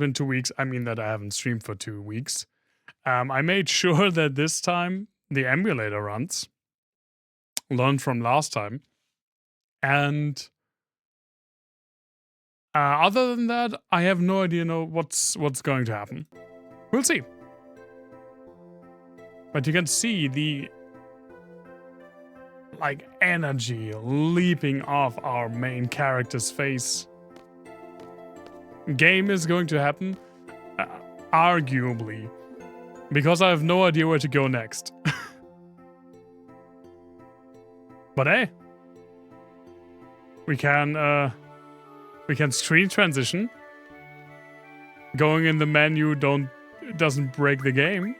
been 2 weeks, I mean that I haven't streamed for 2 weeks. I made sure that this time the emulator runs. Learned from last time. And other than that, I have no idea what's going to happen. We'll see. But you can see the energy leaping off our main character's face. Game is going to happen, arguably, because I have no idea where to go next. But hey, we can screen transition. Going in the menu doesn't break the game.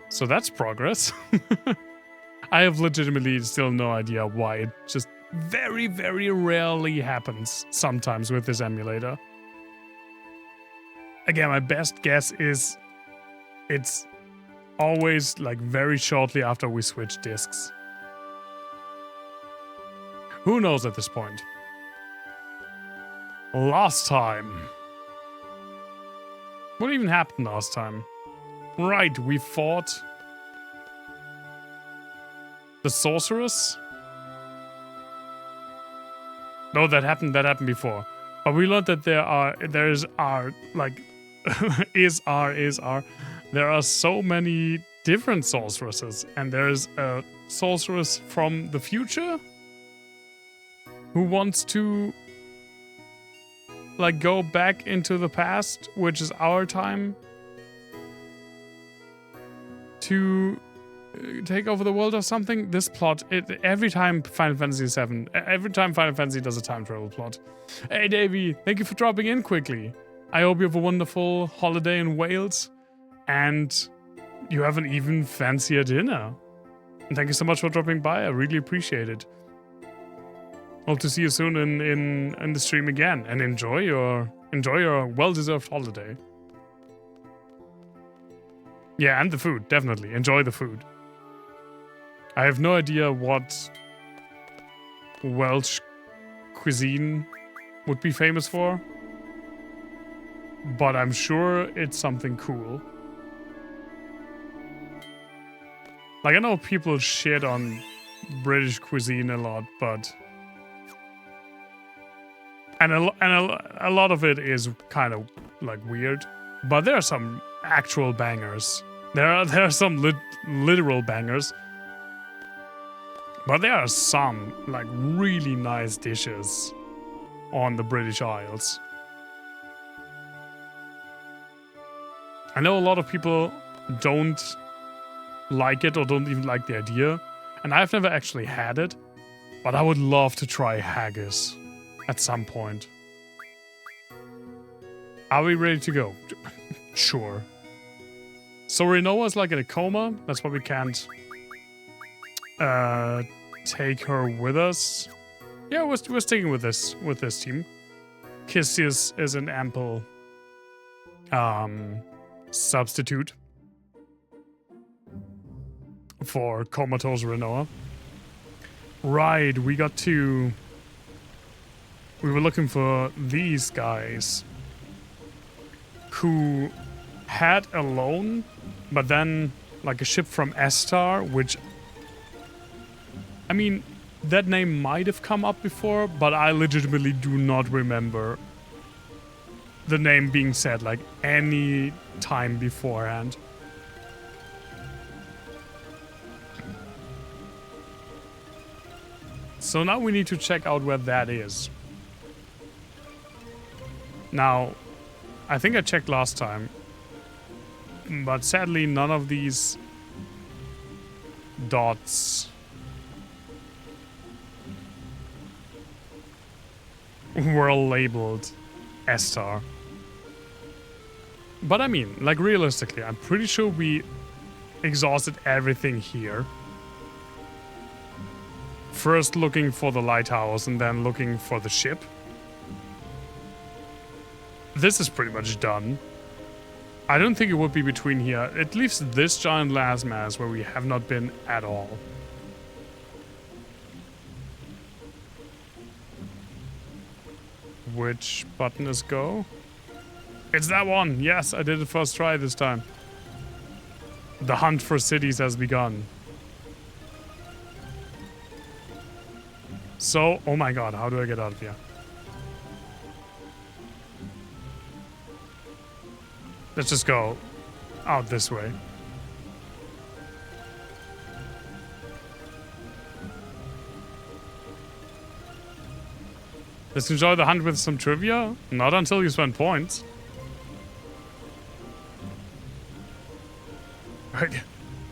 So that's progress. I have legitimately still no idea why. It just very, very rarely happens sometimes with this emulator. Again, my best guess is it's always very shortly after we switch discs. Who knows at this point? Last time. What even happened last time? Right, we fought the sorceress? No, that happened before. But we learned that there are so many different sorceresses, and there's a sorceress from the future who wants to go back into the past, which is our time, to take over the world or something. This plot, every time Final Fantasy VII, every time Final Fantasy does a time travel plot. Hey Davey, thank you for dropping in quickly. I hope you have a wonderful holiday in Wales, and you have an even fancier dinner. And thank you so much for dropping by, I really appreciate it. Hope to see you soon in the stream again, and enjoy your well-deserved holiday. Yeah, and the food, definitely. Enjoy the food. I have no idea what Welsh cuisine would be famous for, but I'm sure it's something cool. I know people shit on British cuisine a lot, but and a lot of it is kind of weird, but there are some actual bangers. There are some literal bangers, but there are some really nice dishes on the British Isles. I know a lot of people don't like it or don't even like the idea, and I've never actually had it, but I would love to try haggis at some point. Are we ready to go? Sure. So Renoa's in a coma. That's why we can't take her with us. Yeah, we're sticking with this team. Kiss is an ample substitute for comatose Renoa. Right, we were looking for these guys who had a loan, but then a ship from Estar, which, I mean, that name might have come up before, but I legitimately do not remember the name being said any time beforehand. So now we need to check out where that is. Now, I think I checked last time, but sadly none of these dots were labeled Estar. But I mean, realistically, I'm pretty sure we exhausted everything here. First looking for the lighthouse and then looking for the ship. This is pretty much done. I don't think it would be between here. It leaves this giant landmass where we have not been at all. Which button is go? It's that one. Yes, I did it first try this time. The hunt for cities has begun. So, oh my god, how do I get out of here? Let's just go out this way. Let's enjoy the hunt with some trivia. Not until you spend points.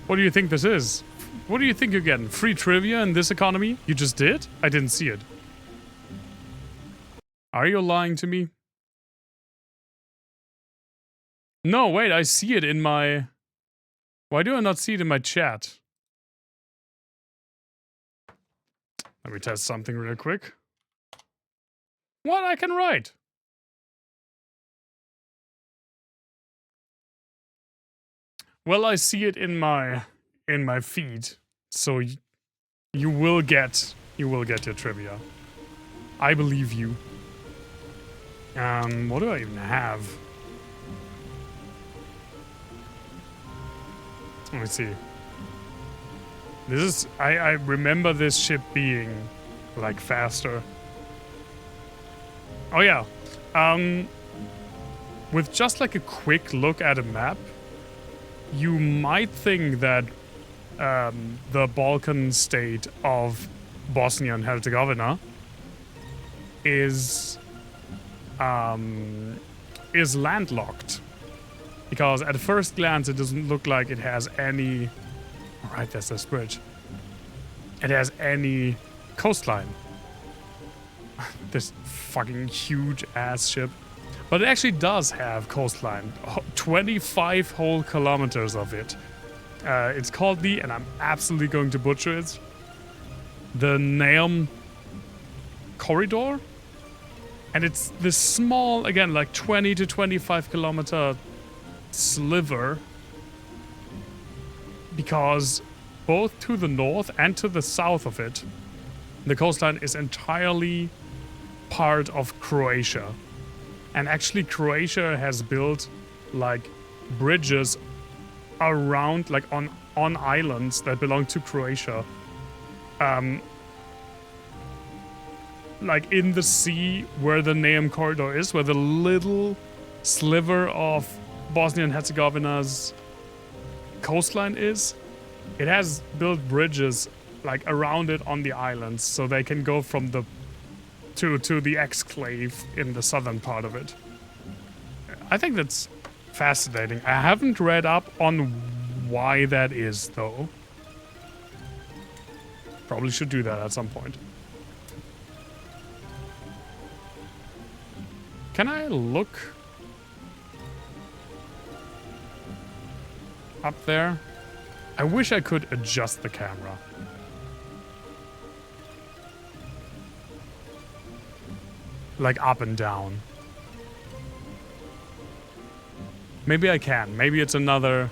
What do you think this is? What do you think you're getting? Free trivia in this economy? You just did? I didn't see it. Are you lying to me? No, wait, I see it in my... Why do I not see it in my chat? Let me test something real quick. What? I can write. Well, I see it in my feed, so you will get your trivia. I believe you. What do I even have? Let me see. This is I remember this ship being like faster. Oh yeah. With just like a quick look at a map, you might think that the Balkan state of Bosnia and Herzegovina is landlocked. Because at first glance it doesn't look like it has any... Alright, that's this bridge. It has any coastline. This fucking huge ass ship. But it actually does have coastline. 25 whole kilometers of it. It's called the, and I'm absolutely going to butcher it, the Neum Corridor. And it's this small, again, like 20 to 25 kilometer sliver. Because both to the north and to the south of it, the coastline is entirely part of Croatia. And actually Croatia has built like bridges around, like on islands that belong to Croatia. Like in the sea where the Neum Corridor is, where the little sliver of Bosnia and Herzegovina's coastline is, it has built bridges like around it on the islands so they can go from the to the exclave in the southern part of it. I think that's fascinating. I haven't read up on why that is though. Probably should do that at some point. Can I look up there? I wish I could adjust the camera. Like up and down. Maybe I can. Maybe it's another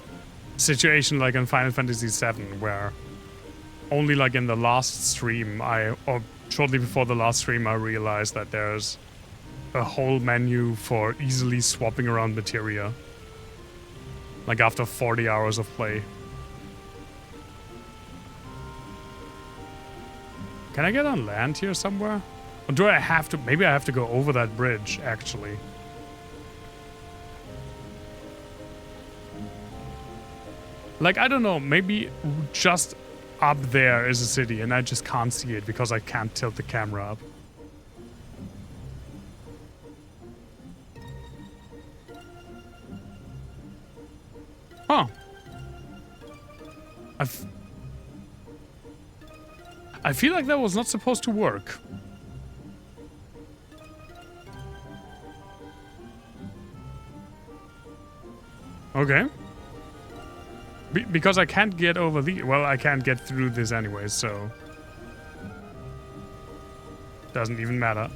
situation like in Final Fantasy VII where only like in the last stream or shortly before the last stream I realized that there's a whole menu for easily swapping around materia. Like after 40 hours of play. Can I get on land here somewhere? Or do I have to? Maybe I have to go over that bridge, actually. Like, I don't know, maybe just up there is a city and I just can't see it because I can't tilt the camera up. Huh. I feel like that was not supposed to work. Okay. Because I can't get over the... Well, I can't get through this anyway, so... Doesn't even matter.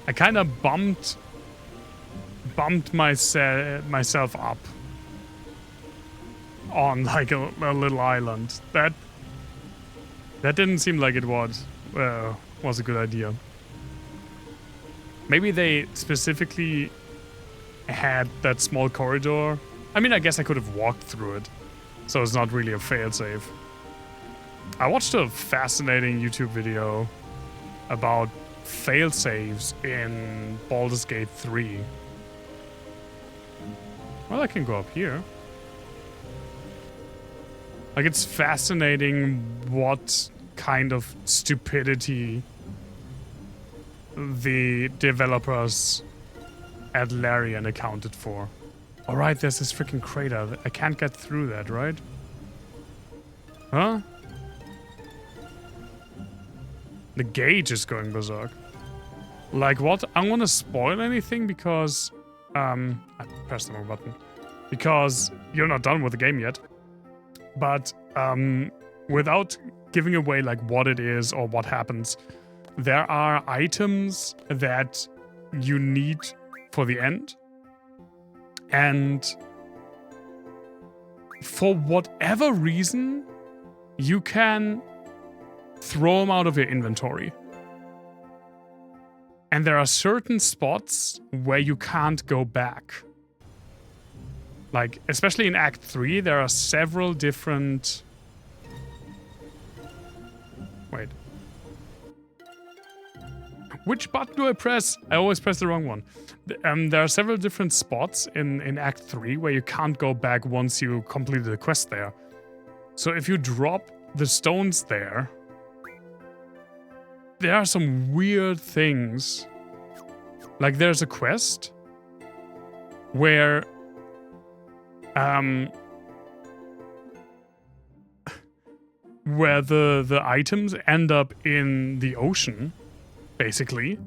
I kind of bumped myself up on like a little island. That didn't seem like it was a good idea. Maybe they specifically had that small corridor. I mean, I guess I could have walked through it, so it's not really a failsafe. I watched a fascinating YouTube video about failsafes in Baldur's Gate 3. Well, I can go up here. Like, it's fascinating what kind of stupidity the developers at Larian accounted for. Alright, there's this freaking crater. I can't get through that, right? Huh? The gauge is going berserk. Like what? I don't want to spoil anything because... I pressed the wrong button. Because you're not done with the game yet. But, without giving away, like, what it is or what happens, there are items that you need for the end. And for whatever reason, you can throw them out of your inventory. And there are certain spots where you can't go back. Like, especially in Act 3, there are several different... Wait. Which button do I press? I always press the wrong one. There are several different spots in Act 3 where you can't go back once you completed the quest there. So if you drop the stones there, there are some weird things. Like, there's a quest where where the items end up in the ocean, basically.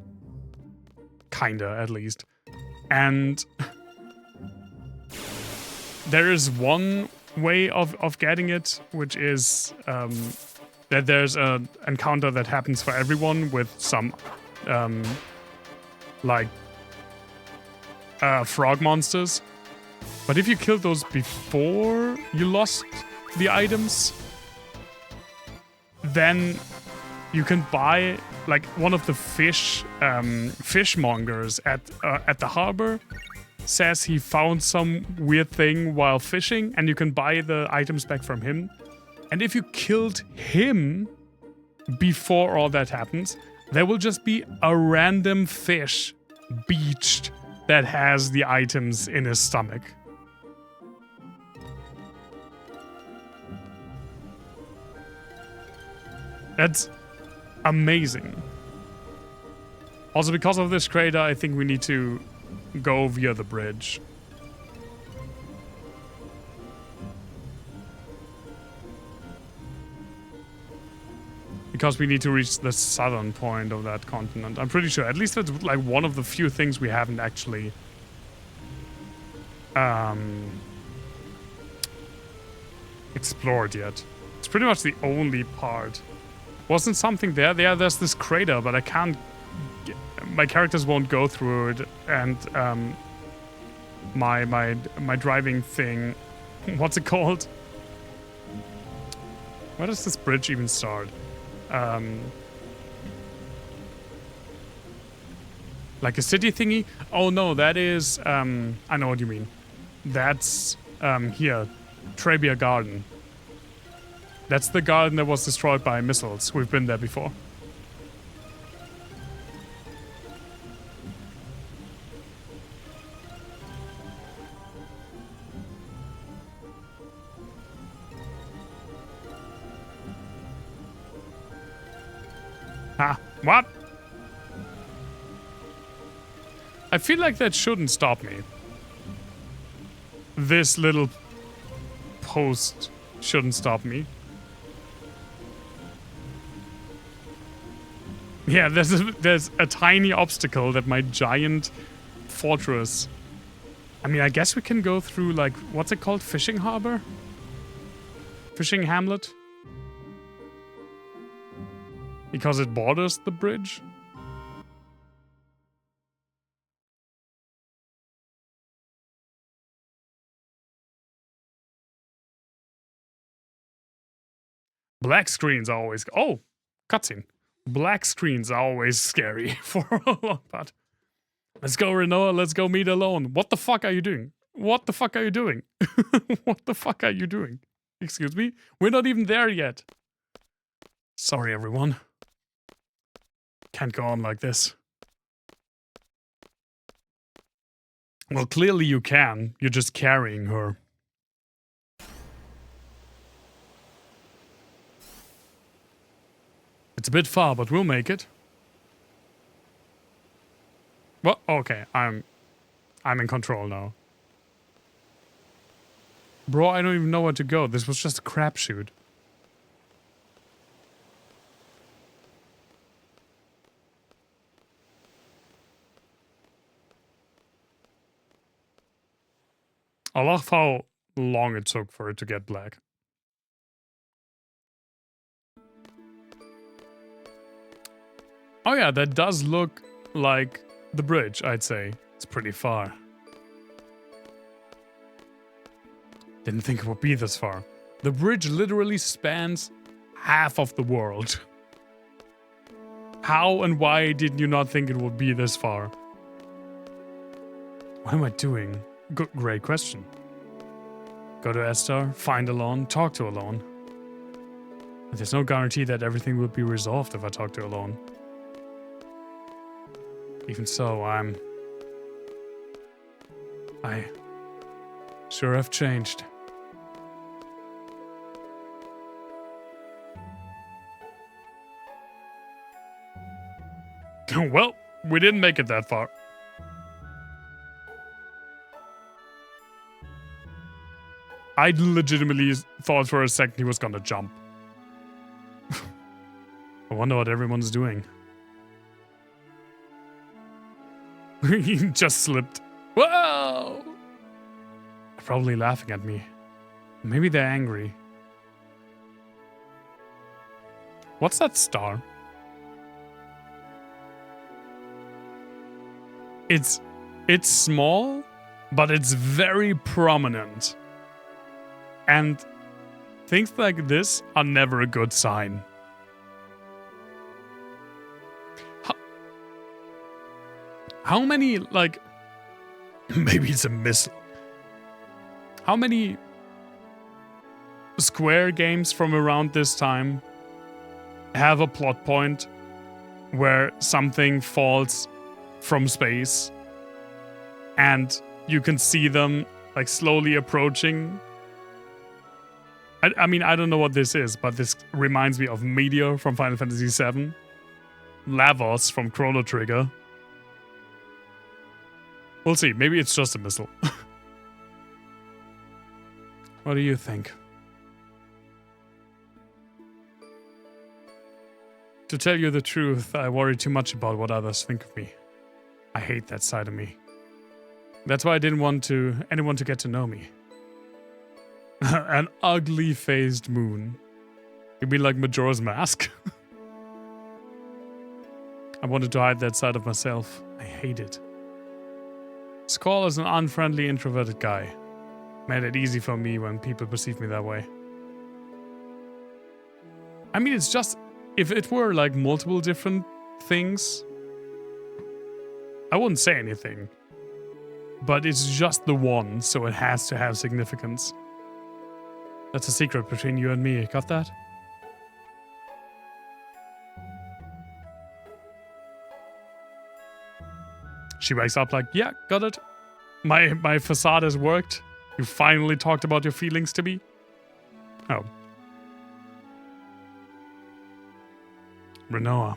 Kinda, at least. And there is one way of getting it, which is that there's an encounter that happens for everyone with some like frog monsters. But if you killed those before you lost the items, then you can buy, like, one of the fishmongers at the harbor says he found some weird thing while fishing, and you can buy the items back from him. And if you killed him before all that happens, there will just be a random fish beached that has the items in his stomach. That's amazing. Also, because of this crater, I think we need to go via the bridge. Because we need to reach the southern point of that continent. I'm pretty sure. At least that's like one of the few things we haven't actually explored yet. It's pretty much the only part. Wasn't something there? There's this crater, but I can't... My characters won't go through it, and my driving thing... What's it called? Where does this bridge even start? Like a city thingy? Oh no, that is... I know what you mean. That's here. Trebia Garden. That's the garden that was destroyed by missiles. We've been there before. Ha! What? I feel like that shouldn't stop me. This little post shouldn't stop me. Yeah, there's a tiny obstacle that my giant fortress... I mean, I guess we can go through, like, what's it called? Fishing harbor? Fishing hamlet? Because it borders the bridge? Black screens are always... Oh! Cutscene. Black screens are always scary for a long part. Let's go, Renoa. Let's go meet alone. What the fuck are you doing? What the fuck are you doing? What the fuck are you doing? Excuse me? We're not even there yet. Sorry, everyone. Can't go on like this. Well, clearly you can. You're just carrying her. It's a bit far, but we'll make it. Well, okay, I'm in control now. Bro, I don't even know where to go. This was just a crapshoot. I love how long it took for it to get black. Oh yeah, that does look like the bridge, I'd say. It's pretty far. Didn't think it would be this far. The bridge literally spans half of the world. How and why did you not think it would be this far? What am I doing? Great question. Go to Estar, find Alon, talk to Alon. There's no guarantee that everything will be resolved if I talk to Alon. Even so, I sure have changed. Well, we didn't make it that far. I legitimately thought for a second he was gonna jump. I wonder what everyone's doing. He just slipped. Whoa! They're probably laughing at me. Maybe they're angry. What's that star? It's small, but it's very prominent. And things like this are never a good sign. How many, like, maybe it's a missile. How many Square games from around this time have a plot point where something falls from space and you can see them, like, slowly approaching? I mean, I don't know what this is, but this reminds me of Meteor from Final Fantasy VII, Lavos from Chrono Trigger. We'll see. Maybe it's just a missile. What do you think? To tell you the truth, I worry too much about what others think of me. I hate that side of me. That's why I didn't want anyone to get to know me. An ugly-faced moon. You mean like Majora's Mask? I wanted to hide that side of myself. I hate it. Squall is an unfriendly, introverted guy. Made it easy for me when people perceive me that way. I mean, it's just... If it were, like, multiple different things, I wouldn't say anything. But it's just the one, so it has to have significance. That's a secret between you and me, got that? She wakes up like, yeah, got it. My facade has worked. You finally talked about your feelings to me. Oh. Renoa.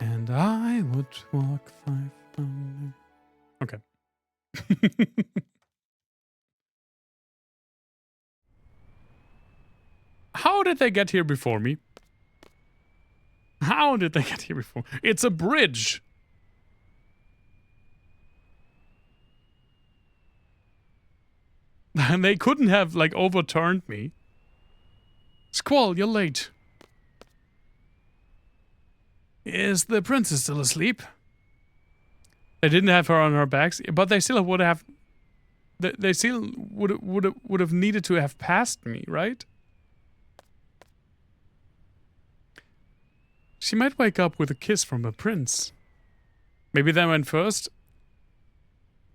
And I would walk 500. Okay. How did they get here before me? How did they get here before? It's a bridge. And they couldn't have, like, overturned me. Squall, you're late. Is the princess still asleep? They didn't have her on her backs, but they still would have... They still would have needed to have passed me, right? She might wake up with a kiss from a prince. Maybe they went first?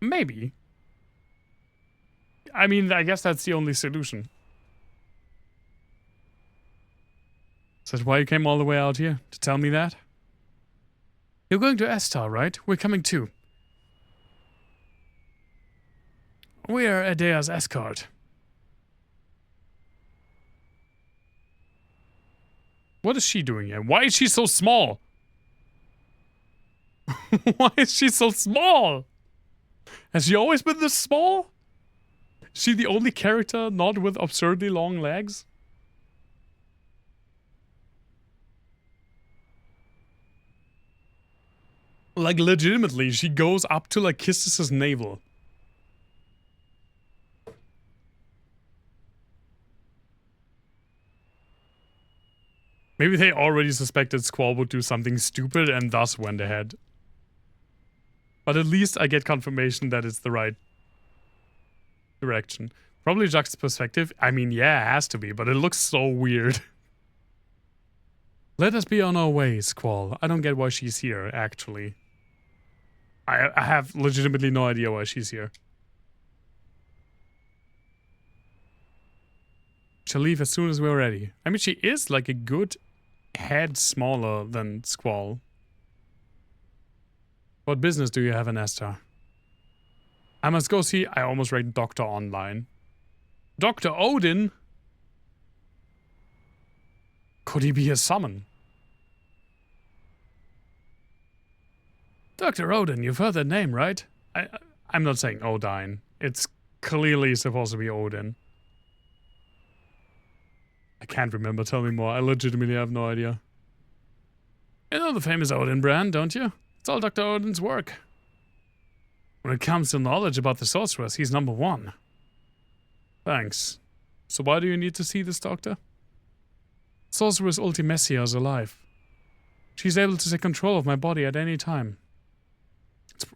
Maybe. I mean, I guess that's the only solution. Is that why you came all the way out here? To tell me that? You're going to Estar, right? We're coming too. We are Adea's escort. What is she doing here? Why is she so small? Why is she so small? Has she always been this small? Is she the only character not with absurdly long legs? Like, legitimately, she goes up to, like, kisses his navel. Maybe they already suspected Squall would do something stupid and thus went ahead. But at least I get confirmation that it's the right direction. Probably Jack's perspective. I mean, yeah, it has to be, but it looks so weird. Let us be on our way, Squall. I don't get why she's here, actually. I have legitimately no idea why she's here. She'll leave as soon as we're ready. I mean, she is like a good head smaller than Squall. What business do you have in Estar? I must go see. I almost read Dr. Online. Dr. Odin? Could he be a summon? Dr. Odin, you've heard that name, right? I'm not saying Odin. It's clearly supposed to be Odin. I can't remember. Tell me more. I legitimately have no idea. You know the famous Odin brand, don't you? It's all Dr. Odin's work. When it comes to knowledge about the sorceress, he's number one. Thanks. So why do you need to see this doctor? Sorceress Ultimecia is alive. She's able to take control of my body at any time.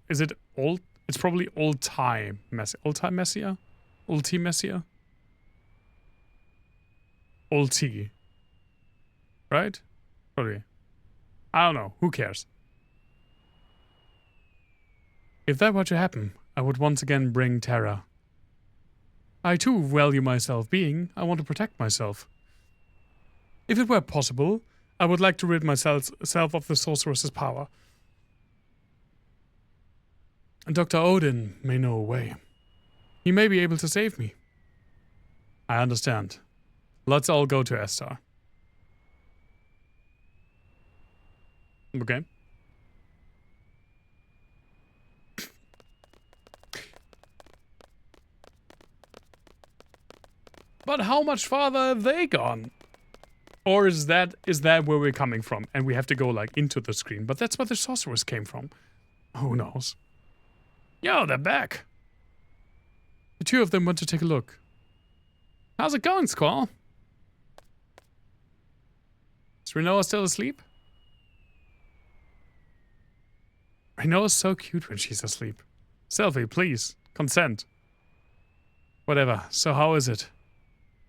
Is it old? It's probably old-time Messia. Old-time Messia? Ultimecia? Ulti. Right? Probably. I don't know. Who cares? If that were to happen, I would once again bring terror. I too value my self-being. I want to protect myself. If it were possible, I would like to rid myself of the sorceress's power. And Dr. Odin may know a way. He may be able to save me. I understand. Let's all go to Estar. Okay. But how much farther have they gone? Or is that where we're coming from? And we have to go, like, into the screen. But that's where the sorceress came from. Who knows? Yo, they're back. The two of them went to take a look. How's it going, Squall? Is Renoa still asleep? Renoa's so cute when she's asleep. Selfie, please. Consent. Whatever. So how is it?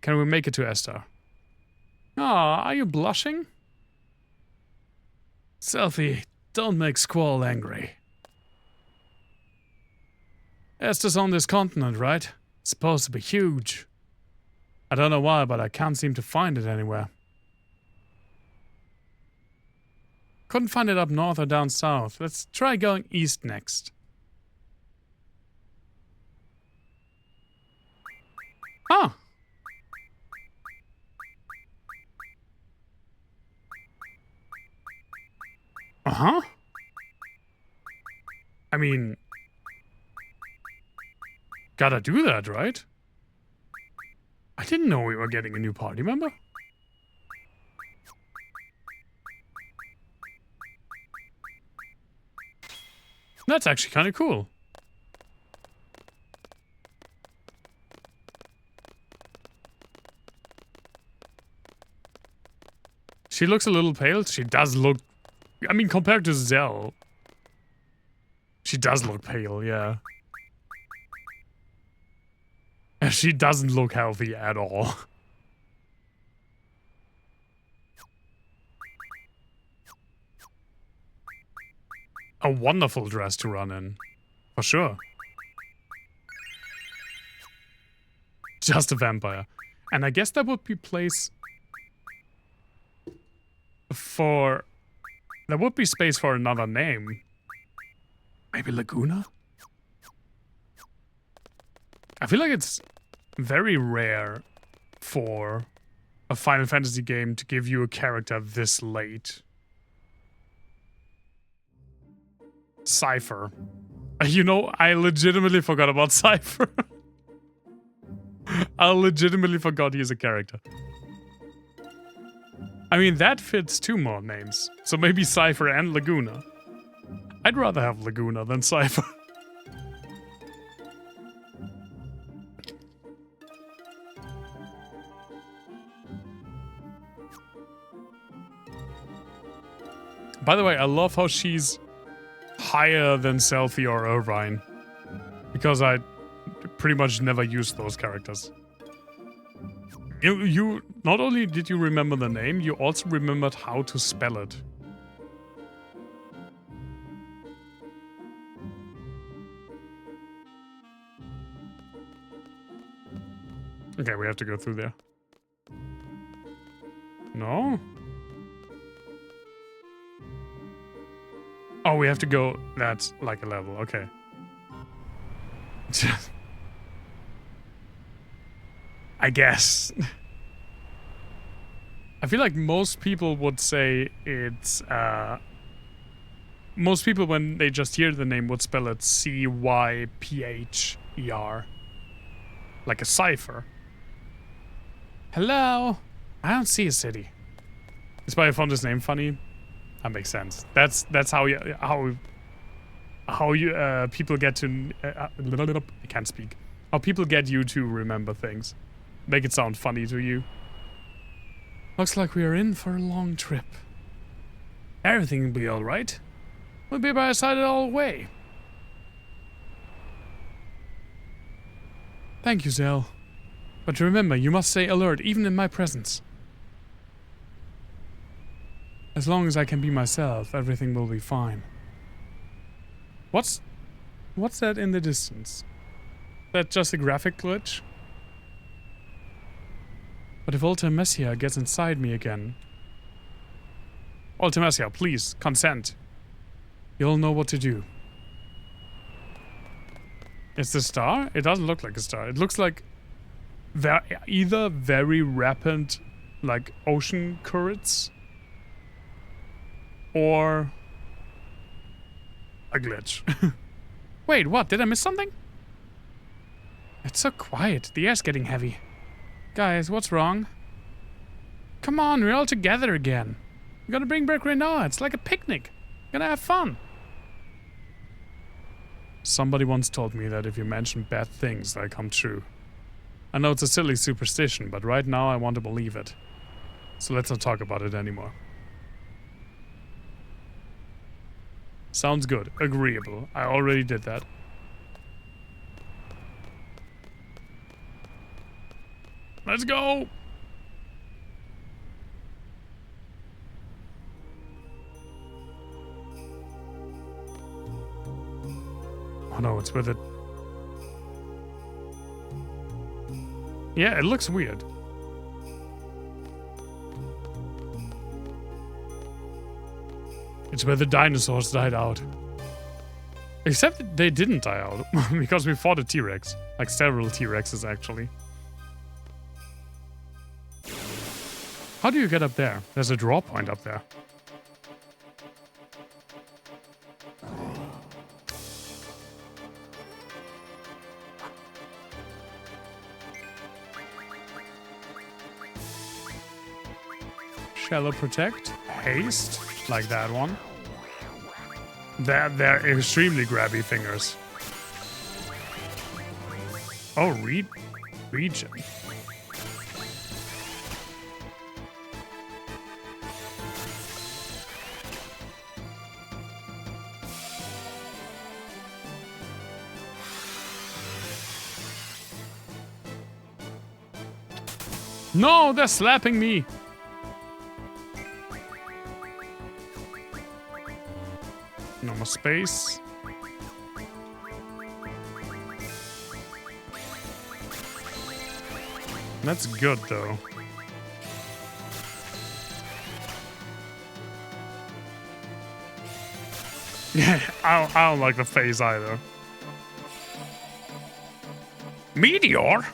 Can we make it to Estar? Aw, are you blushing? Selfie, don't make Squall angry. Estar's on this continent, right? It's supposed to be huge. I don't know why, but I can't seem to find it anywhere. Couldn't find it up north or down south. Let's try going east next. Ah! Uh-huh. I mean... gotta do that, right? I didn't know we were getting a new party member. That's actually kind of cool. She looks a little pale. She does look... I mean, compared to Zell, she does look pale, yeah. She doesn't look healthy at all. A wonderful dress to run in. For sure. Just a vampire. And I guess that would be place for... There would be space for another name. Maybe Laguna? I feel like it's very rare for a Final Fantasy game to give you a character this late. Cypher. You know, I legitimately forgot about Cypher. I legitimately forgot he's a character. I mean, that fits 2 more names. So maybe Cypher and Laguna. I'd rather have Laguna than Cypher. By the way, I love how she's higher than Selphie or Irvine. Because I pretty much never used those characters. You not only did you remember the name, you also remembered how to spell it. Okay, we have to go through there. No? Oh, we have to go... That's like a level, okay. I guess. I feel like most people would say it's, most people, when they just hear the name, would spell it C-Y-P-H-E-R. Like a cipher. Hello? I don't see a city. Is why I found his name funny? That makes sense. That's how people get to... I can't speak. How people get you to remember things. Make it sound funny to you. Looks like we are in for a long trip. Everything will be alright. We'll be by our side all the way. Thank you, Zell. But remember, you must stay alert, even in my presence. As long as I can be myself, everything will be fine. What's that in the distance? Is that just a graphic glitch? But if Ultimecia gets inside me again... Ultimecia, please, consent. You'll know what to do. It's the star? It doesn't look like a star. It looks like... either very rapid, like, ocean currents... or... a glitch. Wait, what? Did I miss something? It's so quiet. The air's getting heavy. Guys, what's wrong? Come on, we're all together again. We're gonna bring back Renard. It's like a picnic. We're gonna have fun. Somebody once told me that if you mention bad things, they come true. I know it's a silly superstition, but right now I want to believe it. So let's not talk about it anymore. Sounds good. Agreeable. I already did that. Let's go! Oh no, it's with it. Yeah, it looks weird. It's where the dinosaurs died out. Except that they didn't die out, because we fought a T-Rex. Like several T-Rexes, actually. How do you get up there? There's a draw point up there. Shallow protect, haste, like that one. They're extremely grabby fingers. Oh, region. No, they're slapping me. No more space. That's good, though. Yeah, I don't like the face either. Meteor?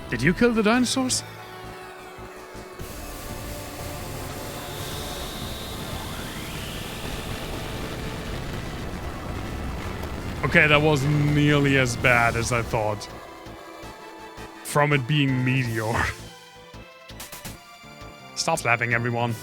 Did you kill the dinosaurs? Okay, that wasn't nearly as bad as I thought. From it being Meteor. Stop slapping everyone.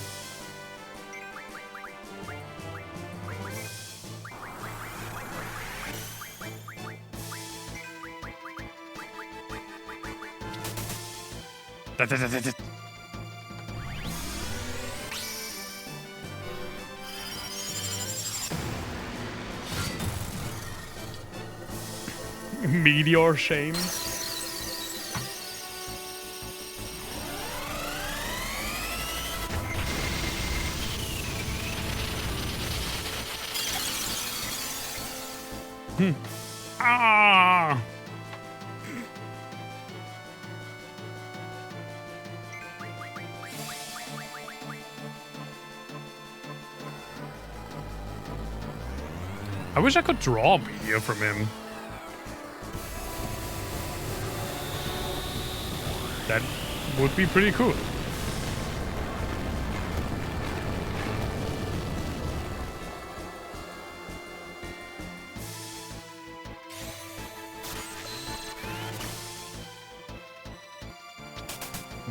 Meteor shame. Ah! I wish I could draw Meteor from him. That would be pretty cool.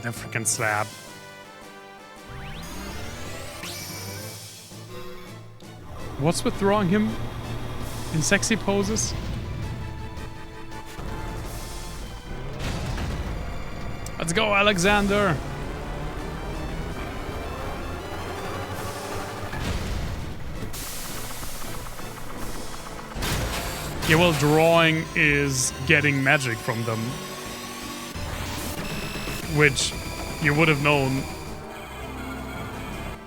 The freaking slab. What's with drawing him in sexy poses? Let's go, Alexander! Yeah, well, drawing is getting magic from them. Which you would have known.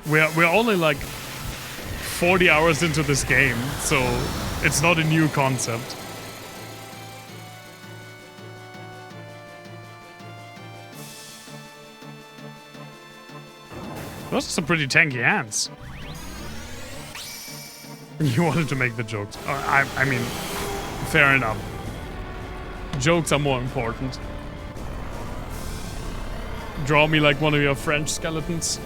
We're only like 40 hours into this game, so it's not a new concept. Those are some pretty tanky hands. You wanted to make the jokes. I mean, fair enough. Jokes are more important. Draw me like one of your French skeletons.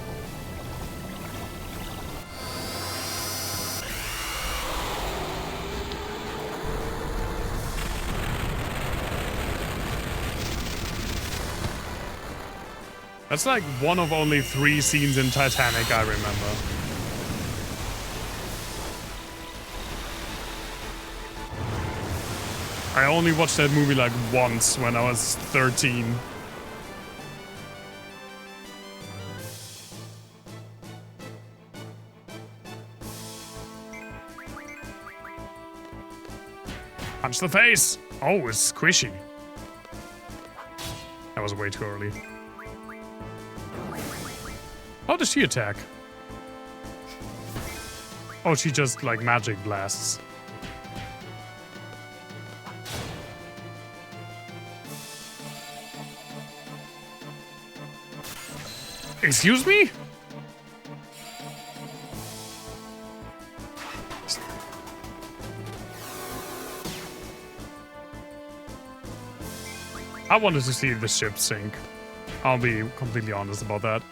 That's like one of only 3 scenes in Titanic I remember. I only watched that movie like once when I was 13. Punch the face! Oh, it's squishy. That was way too early. How does she attack? Oh, she just like magic blasts. Excuse me? I wanted to see the ship sink. I'll be completely honest about that.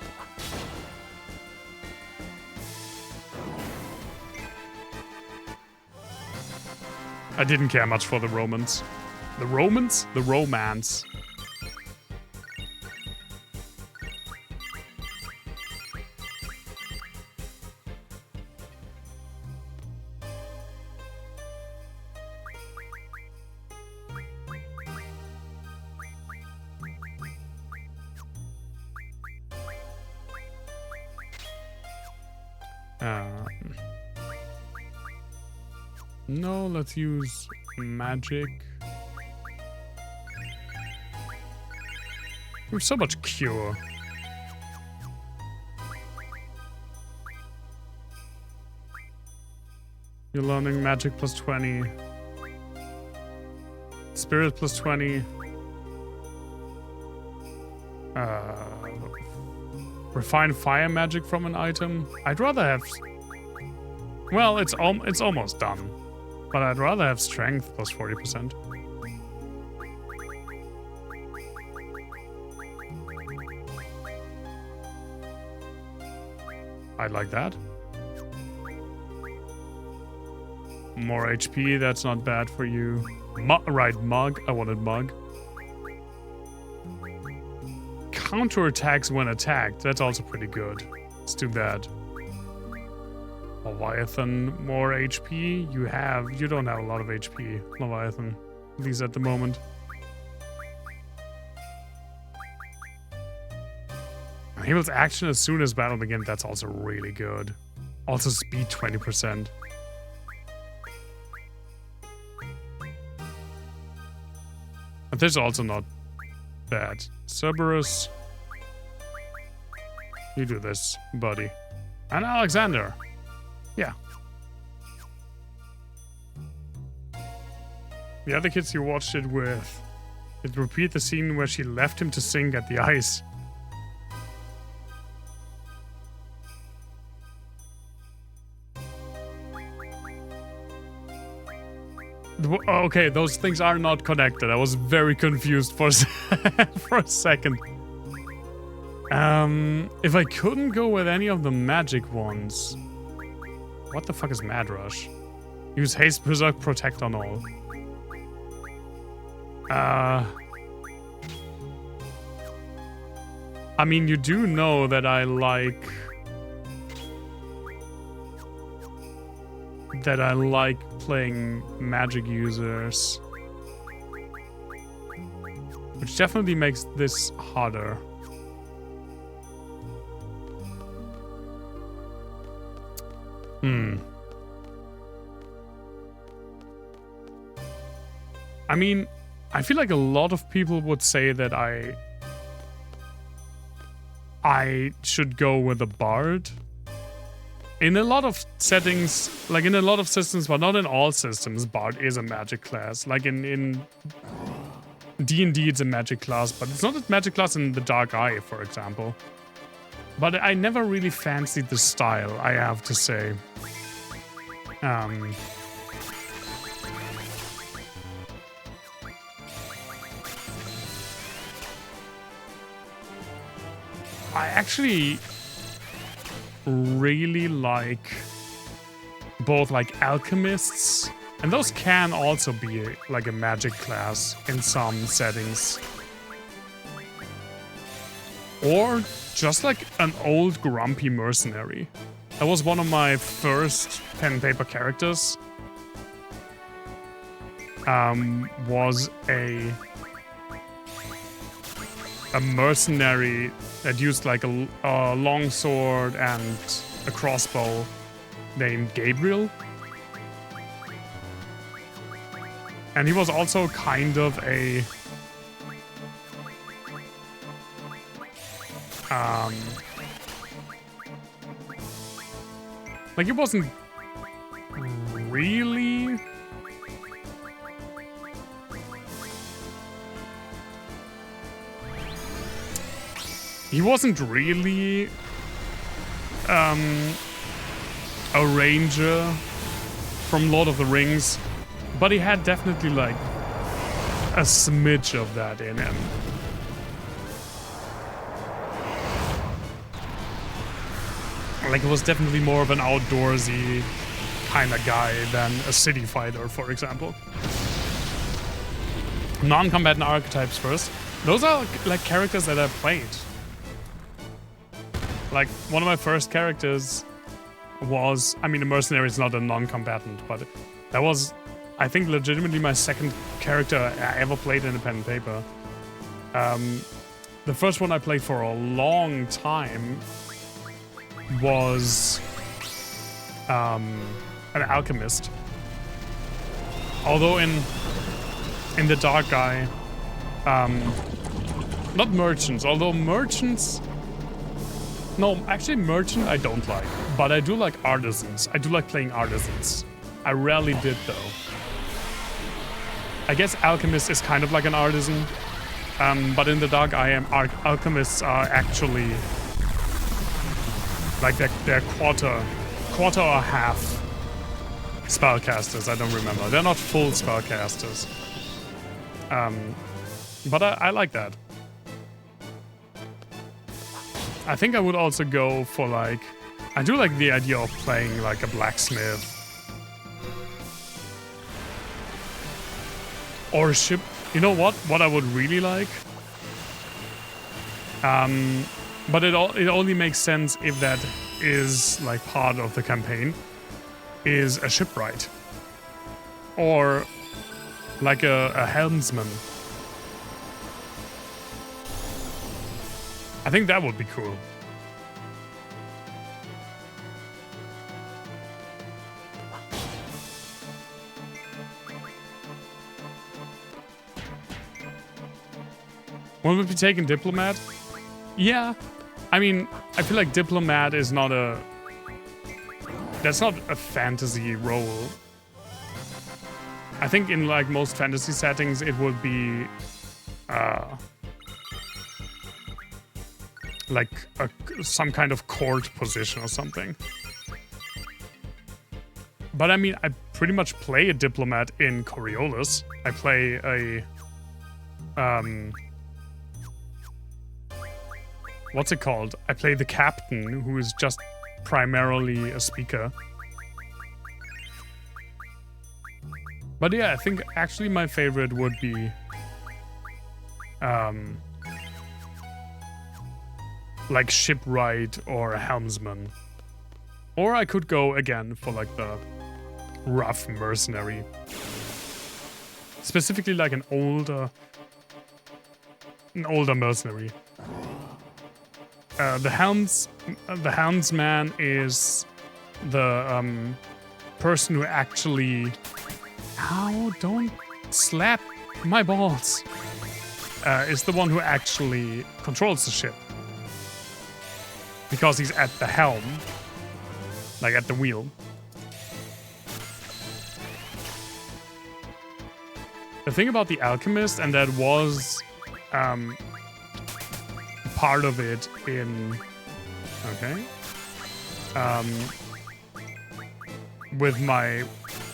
I didn't care much for the Romans. The Romans? The romance. No, let's use magic. We have so much cure. You're learning magic plus 20. Spirit plus 20. Refine fire magic from an item. I'd rather have... Well, it's almost done. But I'd rather have strength plus 40%. I'd like that. More HP, that's not bad for you. Right, Mug. I wanted Mug. Counter attacks when attacked. That's also pretty good. Let's do that. Leviathan, more HP. You don't have a lot of HP, Leviathan. At least at the moment. Heals action as soon as battle begins. That's also really good. Also speed 20%. But this is also not bad. Cerberus. You do this, buddy. And Alexander. Yeah. The other kids you watched it with. It repeat the scene where she left him to sink at the ice. Okay, those things are not connected. I was very confused for for a second. If I couldn't go with any of the magic ones, what the fuck is Mad Rush? Use Haste, Berserk, Protect on all. I mean, you do know that I like playing magic users, which definitely makes this harder. I mean, I feel like a lot of people would say that I should go with a bard. In a lot of settings, like in a lot of systems, but not in all systems, bard is a magic class. Like in D&D, it's a magic class, but it's not a magic class in the Dark Eye, for example. But I never really fancied the style, I have to say. I actually really like both like alchemists, and those can also be like a magic class in some settings. Or just like an old grumpy mercenary. That was one of my first pen and paper characters. Was a mercenary that used like a long sword and a crossbow named Gabriel. And he was also kind of a like he wasn't really a ranger from Lord of the Rings, but he had definitely like a smidge of that in him. Like, it was definitely more of an outdoorsy kind of guy than a city fighter, for example. Non-combatant archetypes first. Those are like characters that I played. Like, one of my first characters was, I mean, a mercenary is not a non-combatant, but that was, I think, legitimately my second character I ever played in a pen and paper. The first one I played for a long time was an alchemist. Although in the Dark Guy, Not merchants, although merchants... No, actually merchant I don't like. But I do like artisans. I do like playing artisans. I rarely did though. I guess alchemist is kind of like an artisan. But in the dark alchemists are actually... like they're quarter or half spellcasters, I don't remember. They're not full spellcasters. But I like that. I think I would also go for like... I do like the idea of playing like a blacksmith. Or a ship. You know what? What I would really like? But it only makes sense if that is like part of the campaign. Is a shipwright. Or like a helmsman. I think that would be cool. Will we be taking diplomat? Yeah. I mean, I feel like diplomat is not a... That's not a fantasy role. I think in like most fantasy settings it would be... like some kind of court position or something. But I mean, I pretty much play a diplomat in Coriolis. I play a... what's it called? I play the captain, who is just primarily a speaker. But yeah, I think actually my favorite would be... like shipwright or a helmsman. Or I could go again for like the rough mercenary. Specifically like an older mercenary. The helmsman is the person who actually... Ow, don't slap my balls. Is the one who actually controls the ship. Because he's at the helm. Like at the wheel. The thing about the alchemist, and that was part of it in... Okay. With my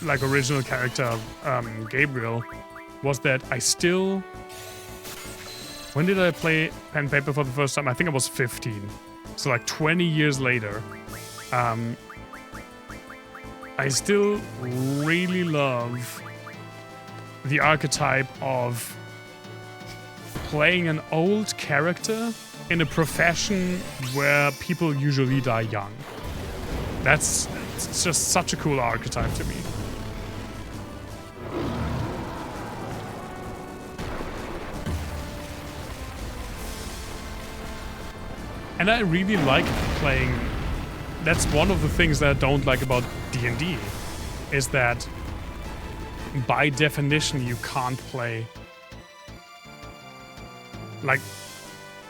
like original character, Gabriel, was that I still... When did I play pen and paper for the first time? I think I was 15. So like 20 years later, I still really love the archetype of playing an old character in a profession where people usually die young. It's just such a cool archetype to me. And I really like playing... That's one of the things that I don't like about D&D, is that by definition you can't play... Like,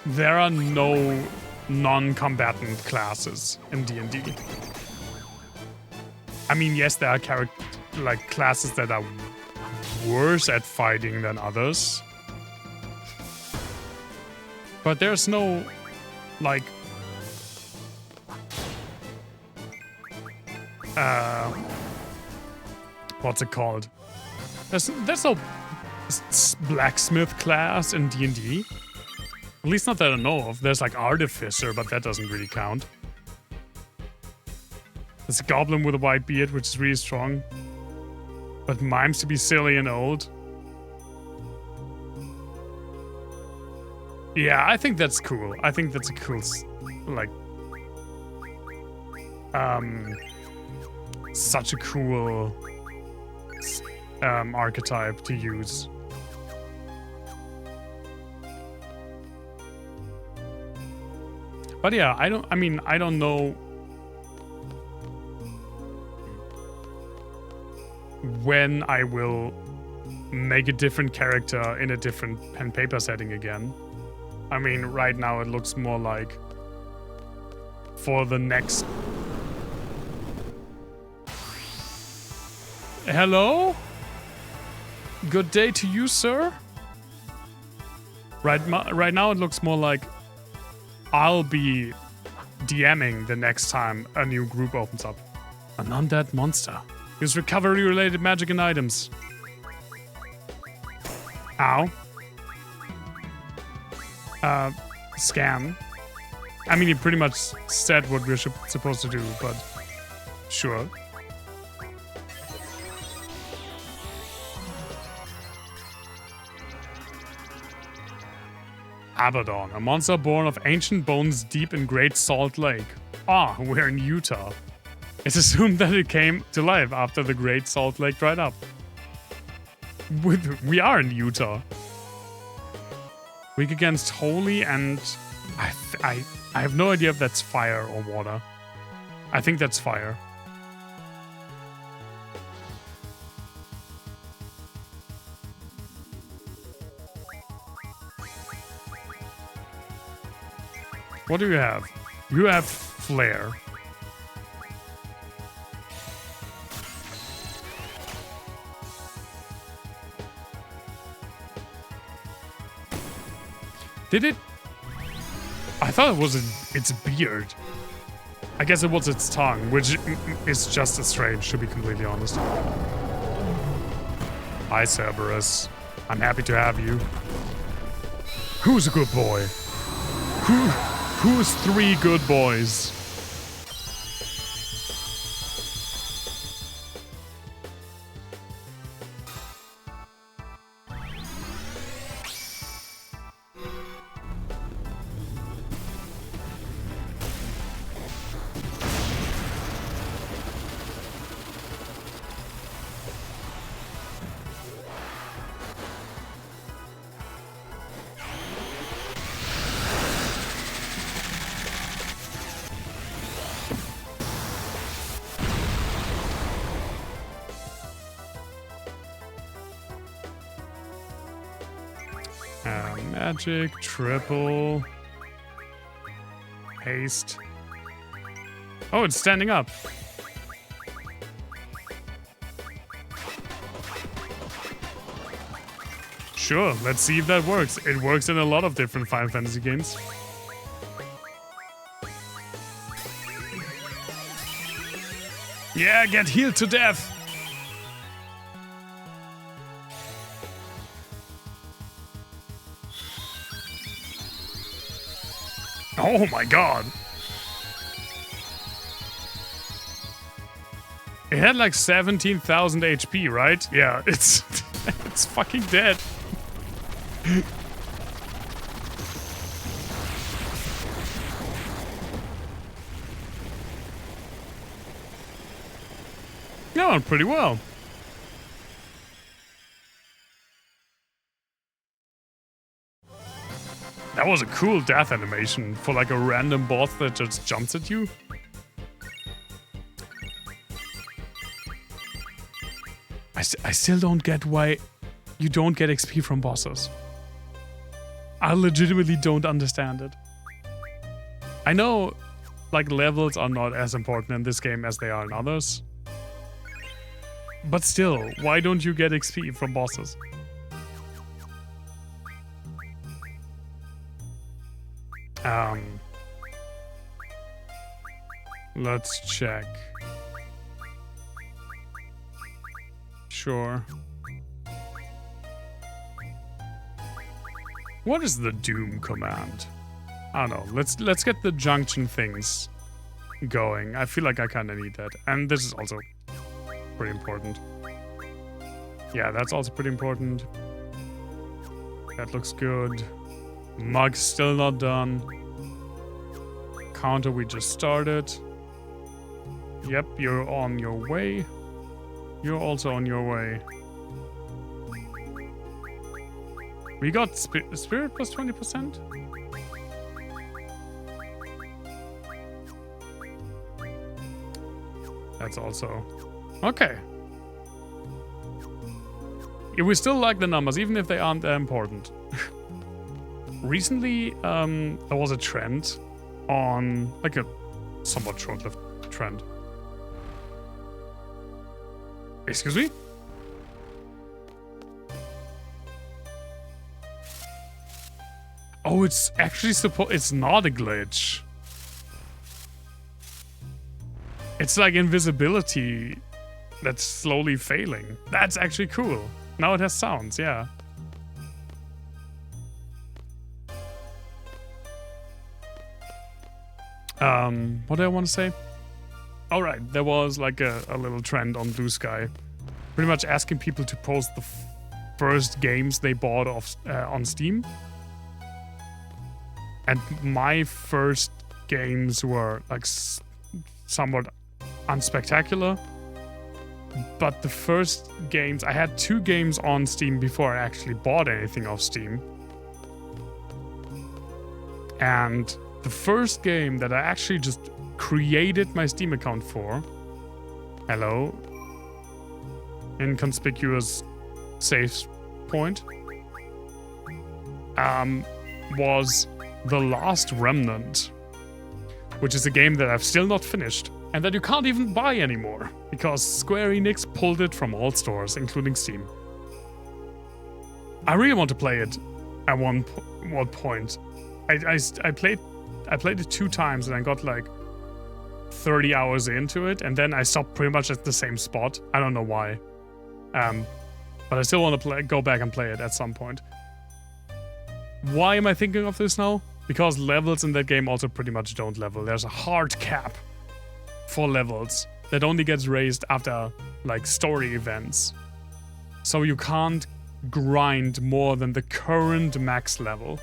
there are no non-combatant classes in D&D. I mean, yes, there are classes that are worse at fighting than others. But there's no... like what's it called? There's no blacksmith class in D&D. At least not that I know of. There's like artificer, but that doesn't really count. There's a goblin with a white beard, which is really strong, but mimes to be silly and old. Yeah, I think that's cool. I think that's a cool, like, such a cool archetype to use. But yeah, I don't know when I will make a different character in a different pen paper setting again. I mean, right now it looks more like for the next... Hello? Good day to you, sir? Right now it looks more like I'll be DMing the next time a new group opens up. An undead monster. Use recovery-related magic and items. Ow. Scan. I mean, he pretty much said what we're supposed to do, but sure. Abaddon, a monster born of ancient bones deep in Great Salt Lake. Ah, we're in Utah. It's assumed that it came to life after the Great Salt Lake dried up. We are in Utah. Weak against holy and... I have no idea if that's fire or water. I think that's fire. What do you have? You have flare. Did it? I thought it was its beard. I guess it was its tongue, which is just as strange, to be completely honest. Hi, Cerberus. I'm happy to have you. Who's a good boy? Who's 3 good boys? Magic, triple, haste. Oh, it's standing up. Sure, let's see if that works. It works in a lot of different Final Fantasy games. Yeah, get healed to death. Oh my god. It had like 17,000 HP, right? Yeah, it's it's fucking dead. Yeah, pretty well. That was a cool death animation for like a random boss that just jumps at you. I still don't get why you don't get XP from bosses. I legitimately don't understand it. I know like levels are not as important in this game as they are in others. But still, why don't you get XP from bosses? Let's check. Sure. What is the Doom command? I don't know. Let's get the junction things going. I feel like I kind of need that. And this is also pretty important. Yeah, that's also pretty important. That looks good. Mug's still not done. Counter we just started. Yep, you're on your way. You're also on your way. We got Spirit plus 20%? That's also... Okay. Yeah, we still like the numbers, even if they aren't that important. recently there was a trend on, like a somewhat short-lived trend. Excuse me? Oh, it's actually it's not a glitch. It's like invisibility that's slowly failing. That's actually cool. Now it has sounds, yeah. What do I want to say? Alright, there was like a little trend on Blue Sky. Pretty much asking people to post the first games they bought on Steam. And my first games were like somewhat unspectacular. But the first games, I had 2 games on Steam before I actually bought anything off Steam. And the first game that I actually just created my Steam account for, hello, inconspicuous save point, was The Last Remnant, which is a game that I've still not finished and that you can't even buy anymore because Square Enix pulled it from all stores, including Steam. I really want to play it at one point. I played it 2 times and I got like 30 hours into it, and then I stopped pretty much at the same spot. I don't know why. But I still want to go back and play it at some point. Why am I thinking of this now? Because levels in that game also pretty much don't level. There's a hard cap for levels that only gets raised after like story events. So you can't grind more than the current max level.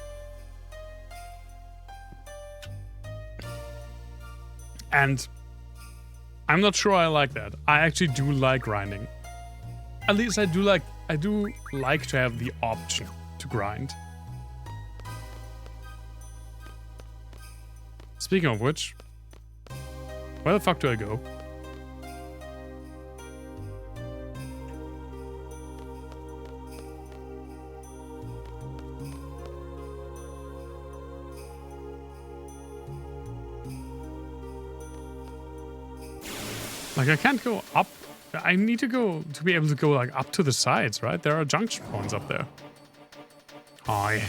And I'm not sure I like that. I actually do like grinding. At least I do like to have the option to grind. Speaking of which, where the fuck do I go? Like, I can't go up. I need to go to be able to go, like, up to the sides, right? There are junction points up there. Aye.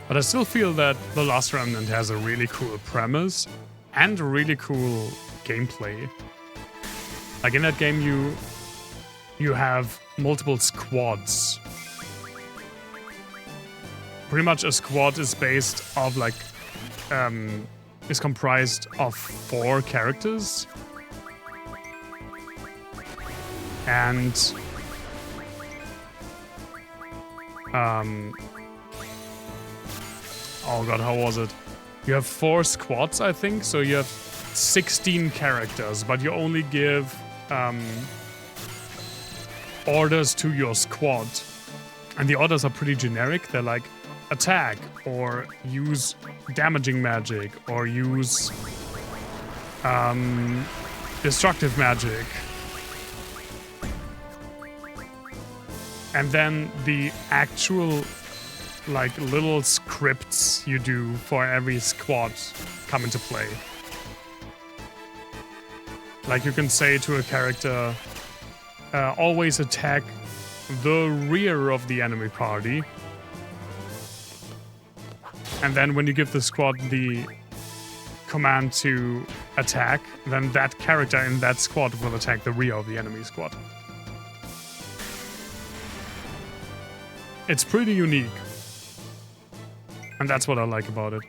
But I still feel that The Last Remnant has a really cool premise and a really cool gameplay. Like in that game, you have multiple squads. Pretty much a squad is based of like is comprised of 4 characters. And oh god, how was it? You have 4 squads, I think, so you have 16 characters, but you only give orders to your squad. And the orders are pretty generic. They're like attack, or use damaging magic, or use destructive magic. And then the actual like little scripts you do for every squad come into play. Like you can say to a character, always attack the rear of the enemy party. And then when you give the squad the command to attack, then that character in that squad will attack the rear of the enemy squad. It's pretty unique. And that's what I like about it.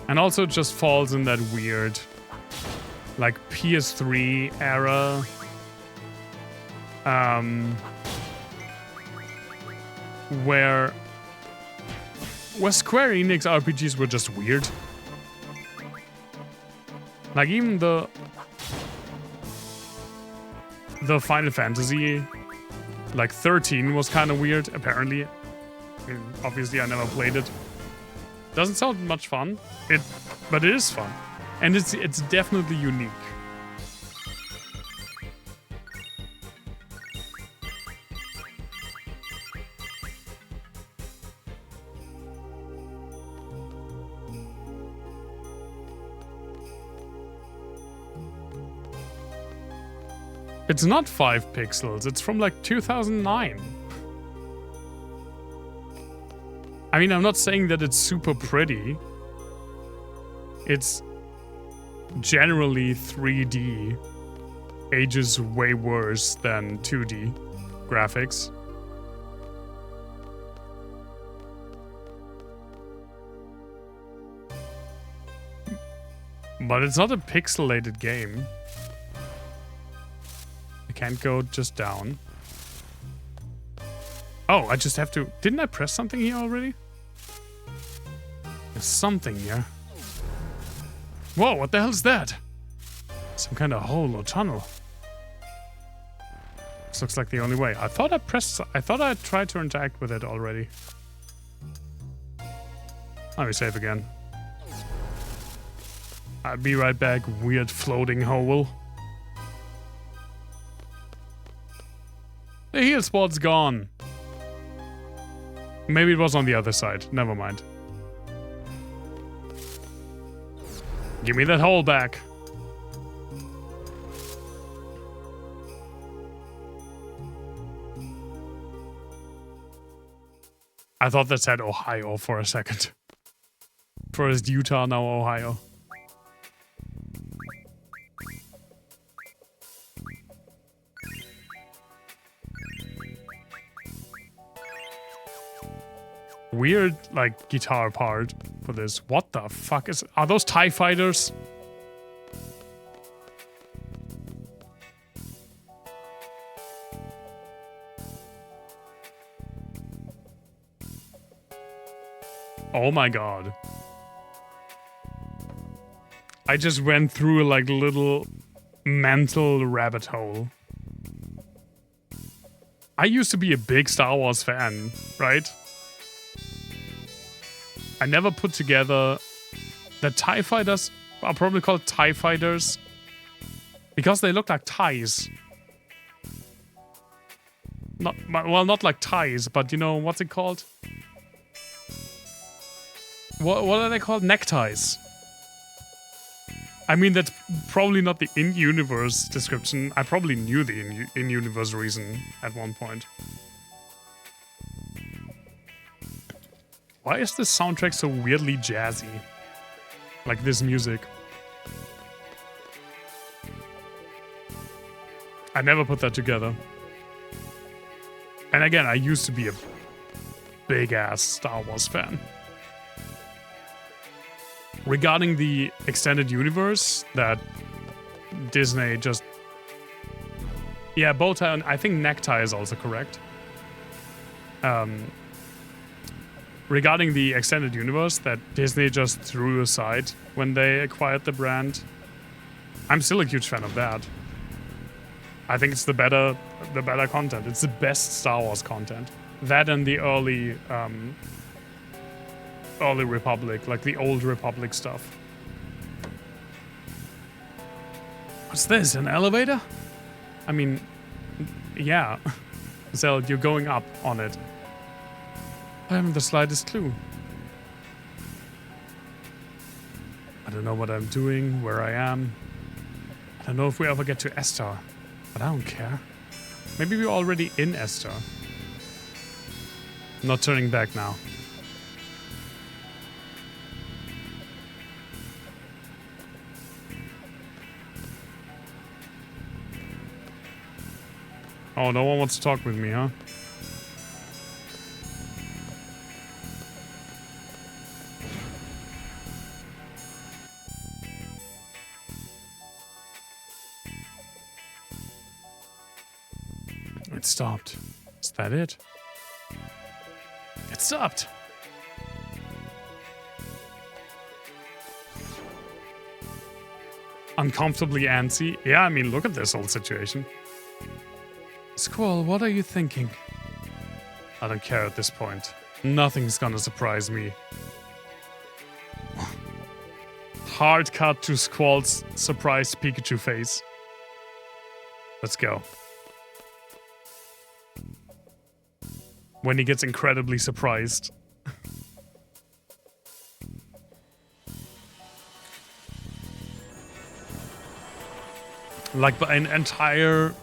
And also it just falls in that weird, like PS3 era, where Square Enix RPGs were just weird. Like, even the Final Fantasy, like, 13 was kind of weird, apparently. I mean, obviously, I never played it. Doesn't sound much fun, but it is fun. And it's definitely unique. It's not 5 pixels, it's from like 2009. I mean, I'm not saying that it's super pretty. It's generally 3D. Ages way worse than 2D graphics. But it's not a pixelated game. I can't go just down. Oh, I just have to... Didn't I press something here already? There's something here. Whoa, what the hell is that? Some kind of hole or tunnel. This looks like the only way. I thought I tried to interact with it already. Let me save again. I'll be right back, weird floating hole. The heal spot's gone. Maybe it was on the other side. Never mind. Give me that hole back. I thought that said Ohio for a second. First Utah, now Ohio. Weird, like, guitar part for this. What the fuck is... Are those TIE fighters? Oh my god. I just went through a, like, little mental rabbit hole. I used to be a big Star Wars fan, right? I never put together the TIE fighters are probably called TIE fighters because they look like ties. Not like ties, but you know, what's it called? What are they called? Neckties. I mean, that's probably not the in-universe description. I probably knew the in-universe reason at one point. Why is this soundtrack so weirdly jazzy? Like this music. I never put that together. And again, I used to be a big-ass Star Wars fan. Regarding the extended universe that Disney just... Yeah, bow tie and I think necktie is also correct. Regarding the extended universe that Disney just threw aside when they acquired the brand, I'm still a huge fan of that. I think it's the better content. It's the best Star Wars content. That and the early Republic, like the old Republic stuff. What's this? An elevator? I mean, yeah. So you're going up on it. I haven't the slightest clue. I don't know what I'm doing, where I am. I don't know if we ever get to Estar, but I don't care. Maybe we're already in Estar. I'm not turning back now. Oh, no one wants to talk with me, huh? It stopped. Is that it? It stopped! Uncomfortably antsy. Yeah, I mean, look at this whole situation. Squall, what are you thinking? I don't care at this point. Nothing's gonna surprise me. Hard cut to Squall's surprised Pikachu face. Let's go. When he gets incredibly surprised. Like an entire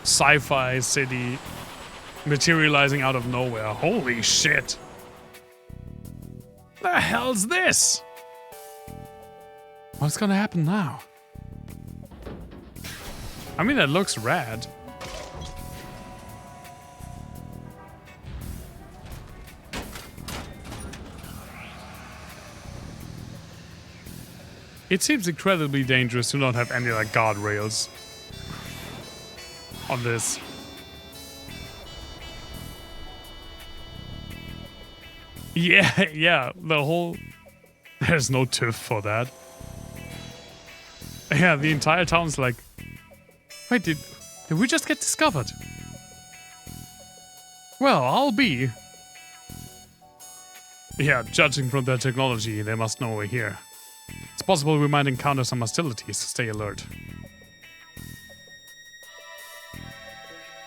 sci-fi city materializing out of nowhere. Holy shit. The hell's this? What's gonna happen now? I mean, that looks rad. It seems incredibly dangerous to not have any like guardrails on this. Yeah, the whole... There's no TÜV for that. Yeah, the entire town's like... Wait, did we just get discovered? Well, I'll be... Yeah, judging from their technology, they must know we're here. It's possible we might encounter some hostilities, so stay alert.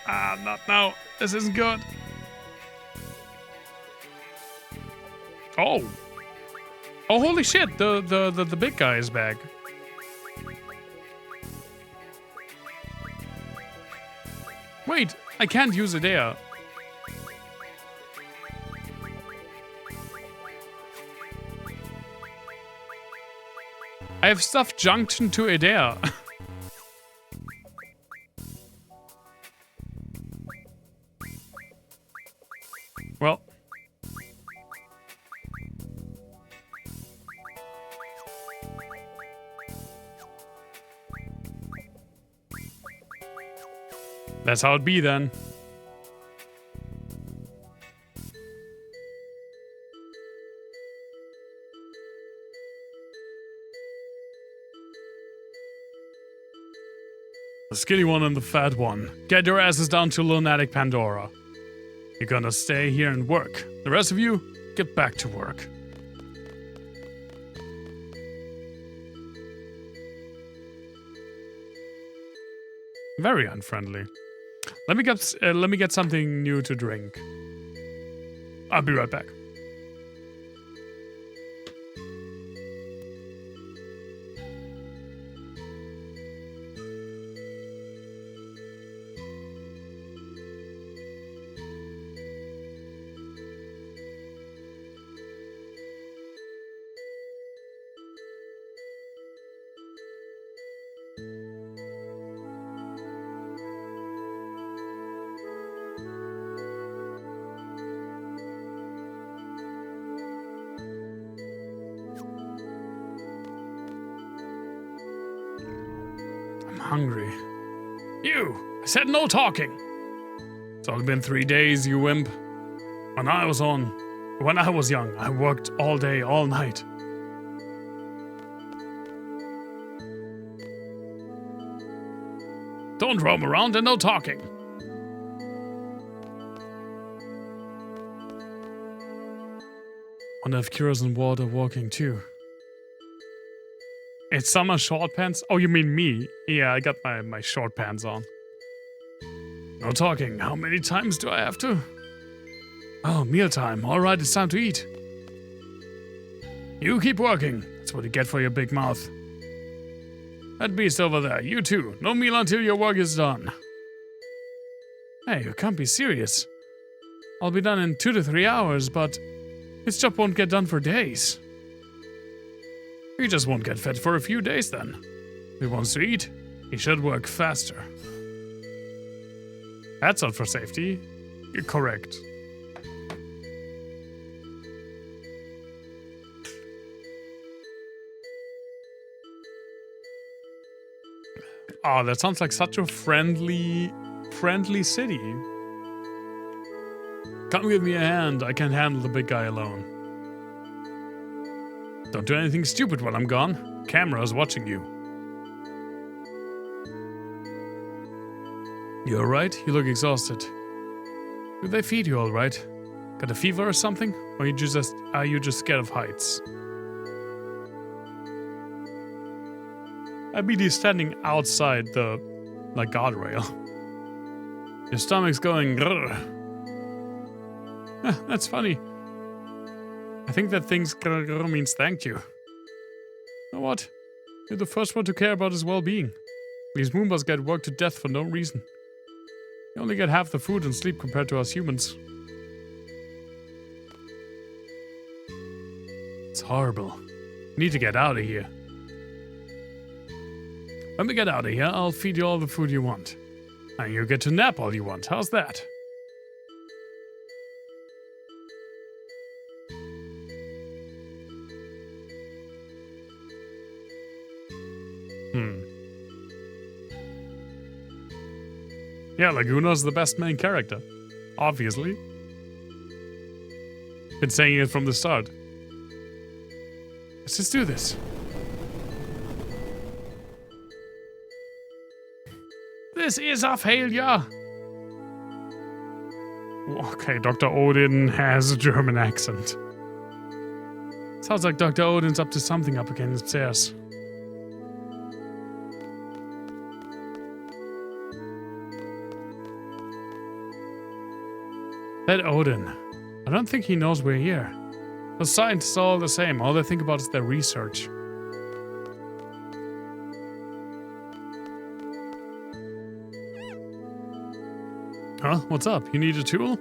Ah, not now. This isn't good. Oh. Oh, holy shit. The big guy is back. Wait, I can't use it there. I have stuff junction to Adair. Well. That's how it be then. The skinny one and the fat one. Get your asses down to Lunatic Pandora. You're gonna stay here and work. The rest of you, get back to work. Very unfriendly. Let me get something new to drink. I'll be right back. Hungry. You! I said no talking! It's only been 3 days, you wimp. When I was young, I worked all day, all night. Don't roam around and no talking. Wonder if Kira's and Ward are walking too. It's summer short pants? Oh, you mean me? Yeah, I got my short pants on. No talking. How many times do I have to? Oh, mealtime. Alright, it's time to eat. You keep working. That's what you get for your big mouth. That beast over there, you too. No meal until your work is done. Hey, you can't be serious. I'll be done in 2 to 3 hours, but this job won't get done for days. We just won't get fed for a few days then. If he wants to eat, he should work faster. That's not for safety. You're correct. Oh, that sounds like such a friendly city. Come give me a hand. I can't handle the big guy alone. Don't do anything stupid while I'm gone. Camera's watching you. You alright? You look exhausted. Do they feed you alright? Got a fever or something? Or are you just scared of heights? I mean, he's standing outside the, like, guardrail. Your stomach's going grrr. That's funny. I think that thing's grrr grrr means thank you. You know what? You're the first one to care about his well-being. These Moombas get worked to death for no reason. They only get half the food and sleep compared to us humans. It's horrible. We need to get out of here. When we get out of here, I'll feed you all the food you want. And you get to nap all you want. How's that? Yeah, Laguna's the best main character. Obviously. Been saying it from the start. Let's just do this. This is a failure! Okay, Dr. Odin has a German accent. Sounds like Dr. Odin's up to something up again upstairs. That Odin. I don't think he knows we're here. The scientists are all the same. All they think about is their research. Huh? What's up? You need a tool?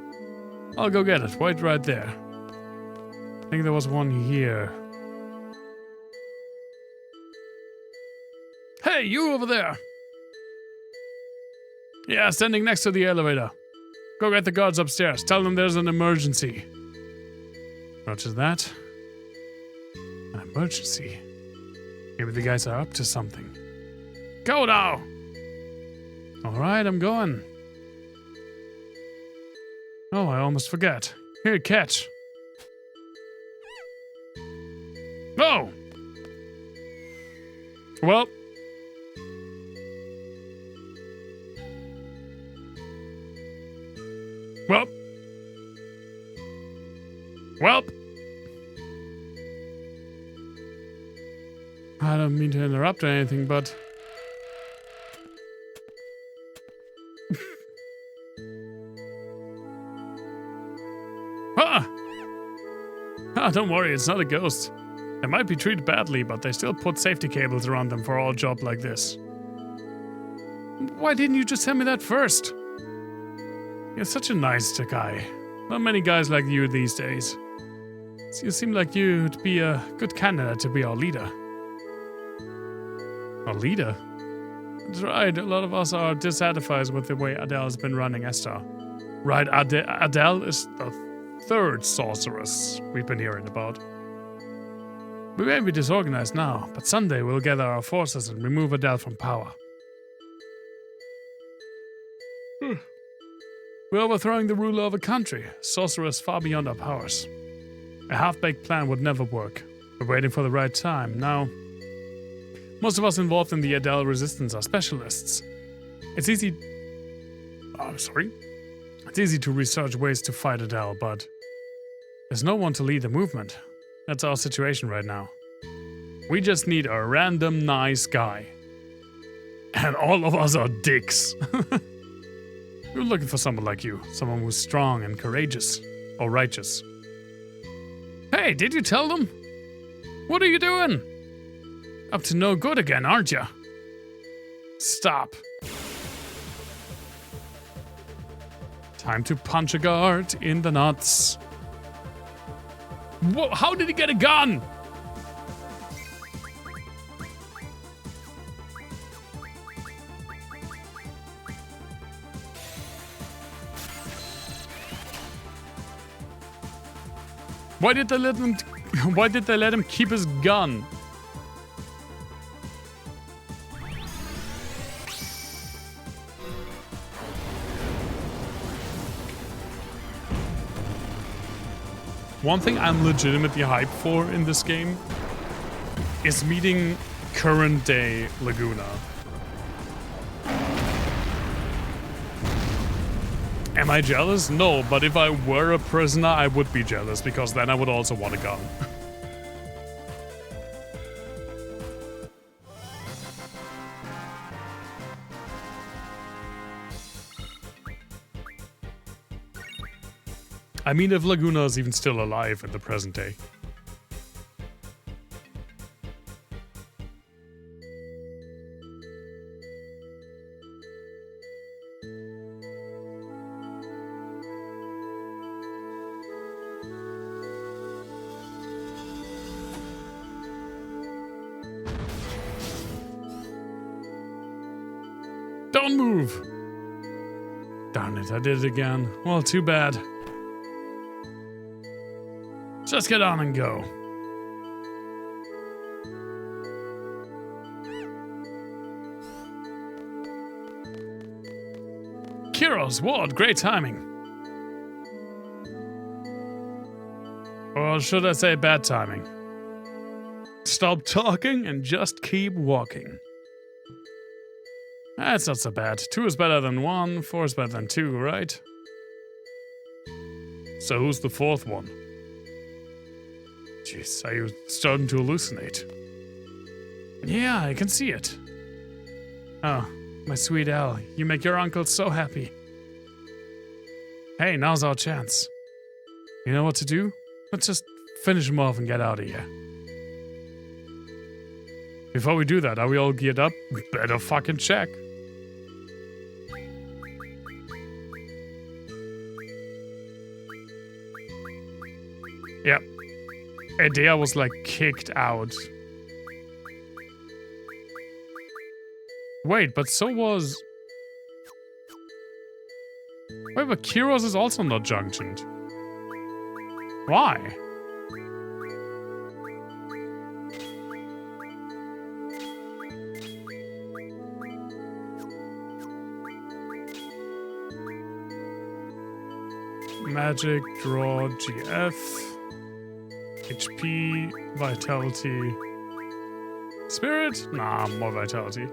I'll go get it. Wait right there. I think there was one here. Hey, you over there! Yeah, standing next to the elevator. Go get the guards upstairs. Tell them there's an emergency. Roger that. An emergency? Maybe the guys are up to something. Go now! Alright, I'm going. Oh, I almost forgot. Here, catch. Oh! Well. Well. Well. I don't mean to interrupt or anything, but... Don't worry, it's not a ghost. They might be treated badly, but they still put safety cables around them for all job like this. Why didn't you just tell me that first? You're such a nice guy. Not many guys like you these days. You seem like you'd be a good candidate to be our leader. Our leader? That's right, a lot of us are dissatisfied with the way Adele's been running Estar. Right, Adele is the third sorceress we've been hearing about. We may be disorganized now, but someday we'll gather our forces and remove Adele from power. We're overthrowing the ruler of a country, sorceress far beyond our powers. A half-baked plan would never work. We're waiting for the right time. Now, most of us involved in the Adele resistance are specialists. It's easy... It's easy to research ways to fight Adele, but there's no one to lead the movement. That's our situation right now. We just need a random nice guy. And all of us are dicks. We're looking for someone like you. Someone who's strong and courageous. Or righteous. Hey, did you tell them? What are you doing? Up to no good again, aren't you? Stop. Time to punch a guard in the nuts. Whoa, how did he get a gun? Why did they let him keep his gun? One thing I'm legitimately hyped for in this game is meeting current day Laguna. Am I jealous? No, but if I were a prisoner, I would be jealous, because then I would also want a gun. I mean, if Laguna is even still alive in the present day. Don't move! Darn it, I did it again. Well, too bad. Just get on and go. Kiros, what? Great timing. Or should I say bad timing? Stop talking and just keep walking. That's not so bad. 2 is better than 1, 4 is better than 2, right? So who's the 4th one? Jeez, are you starting to hallucinate? Yeah, I can see it. Oh, my sweet Al, you make your uncle so happy. Hey, now's our chance. You know what to do? Let's just finish him off and get out of here. Before we do that, are we all geared up? Better fucking check. Yep. Edea was like kicked out. Wait, but so was... Wait, but Kiros is also not junctioned. Why? Magic, draw, GF, HP, vitality, spirit? Nah, more vitality.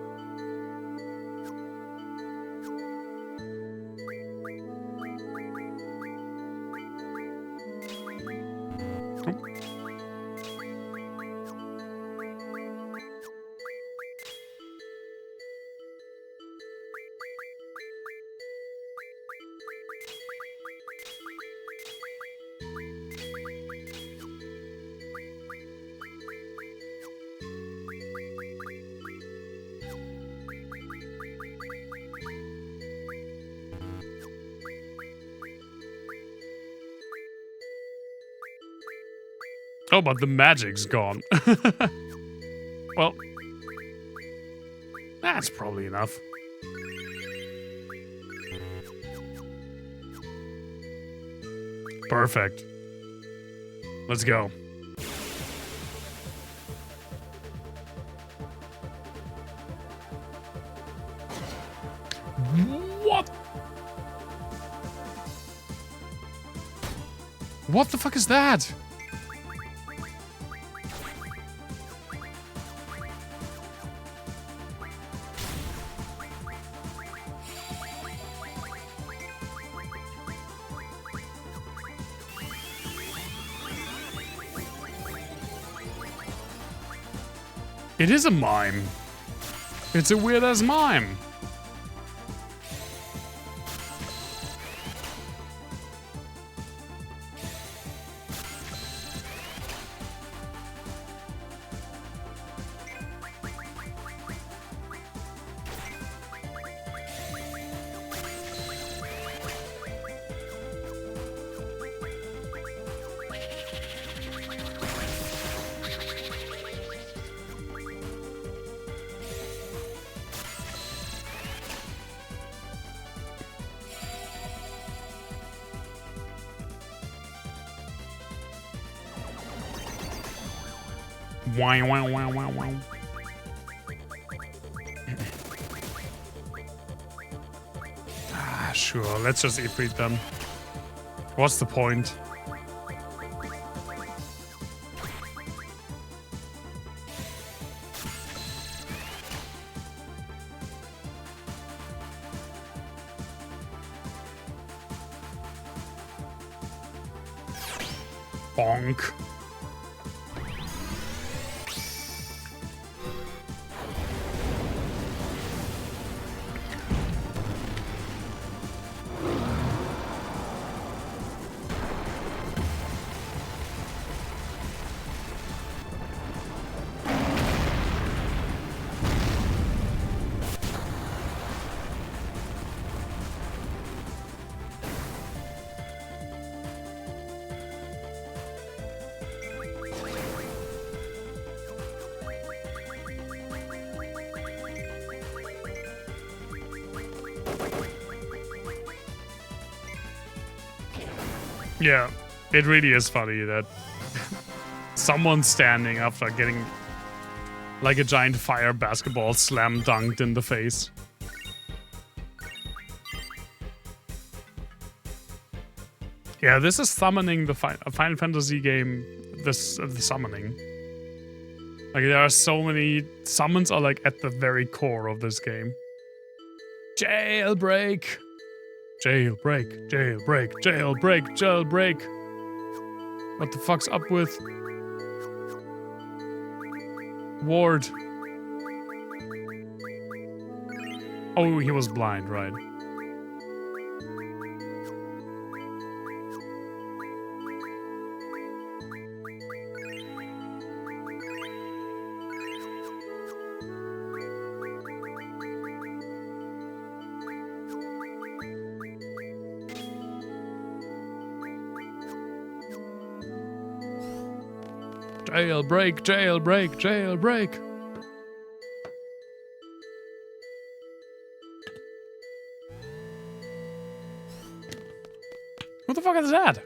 Oh, but the magic's gone. Well, that's probably enough. Perfect. Let's go. What? What the fuck is that? It is a mime. It's a weird-ass mime. Wow, wow, wow, wow, wow. Sure, let's just Ifrit them. What's the point? Bonk. Yeah, it really is funny that someone's standing after getting like a giant fire basketball slam dunked in the face. Yeah, this is summoning the Final Fantasy game. The summoning. Like there are so many summons are like at the very core of this game. Jailbreak. Jailbreak, jailbreak, jailbreak, jailbreak. What the fuck's up with Ward? Oh, he was blind, right? Jailbreak, jailbreak, jailbreak. What the fuck is that?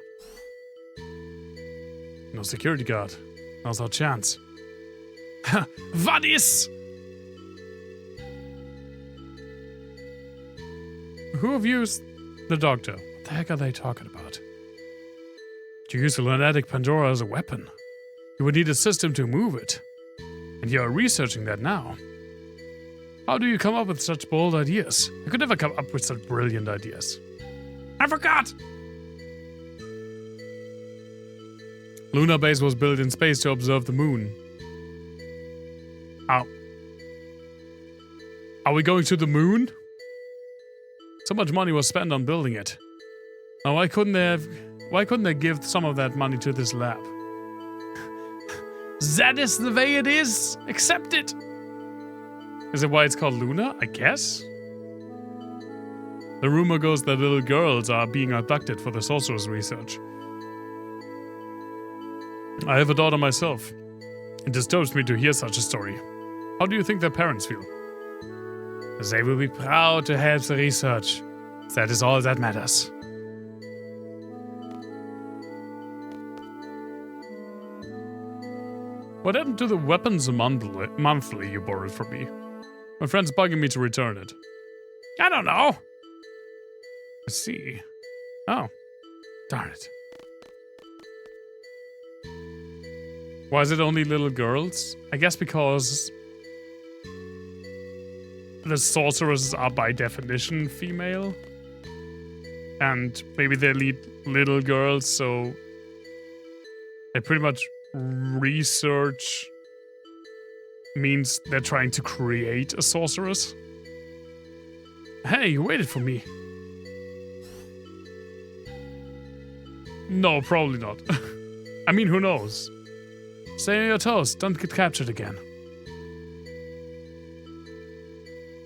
No security guard. Now's our chance. What is? Who have used the doctor? What the heck are they talking about? To use the lunatic Pandora as a weapon. You would need a system to move it. And you are researching that now. How do you come up with such bold ideas? I could never come up with such brilliant ideas. I forgot! Lunar Base was built in space to observe the moon. Oh. Are we going to the moon? So much money was spent on building it. Now why couldn't they give some of that money to this lab? That is the way it is. Accept it. Is it why it's called Luna? I guess. The rumor goes that little girls are being abducted for the sorcerer's research. I have a daughter myself. It disturbs me to hear such a story. How do you think their parents feel? They will be proud to help the research. That is all that matters. What happened to the weapons monthly you borrowed from me? My friend's bugging me to return it. I don't know. I see. Oh. Darn it. Why is it only little girls? I guess because the sorcerers are by definition female. And maybe they lead little girls, so they pretty much research means they're trying to create a sorceress. Hey, you waited for me. No, probably not. I mean, who knows? Stay on your toes, don't get captured again.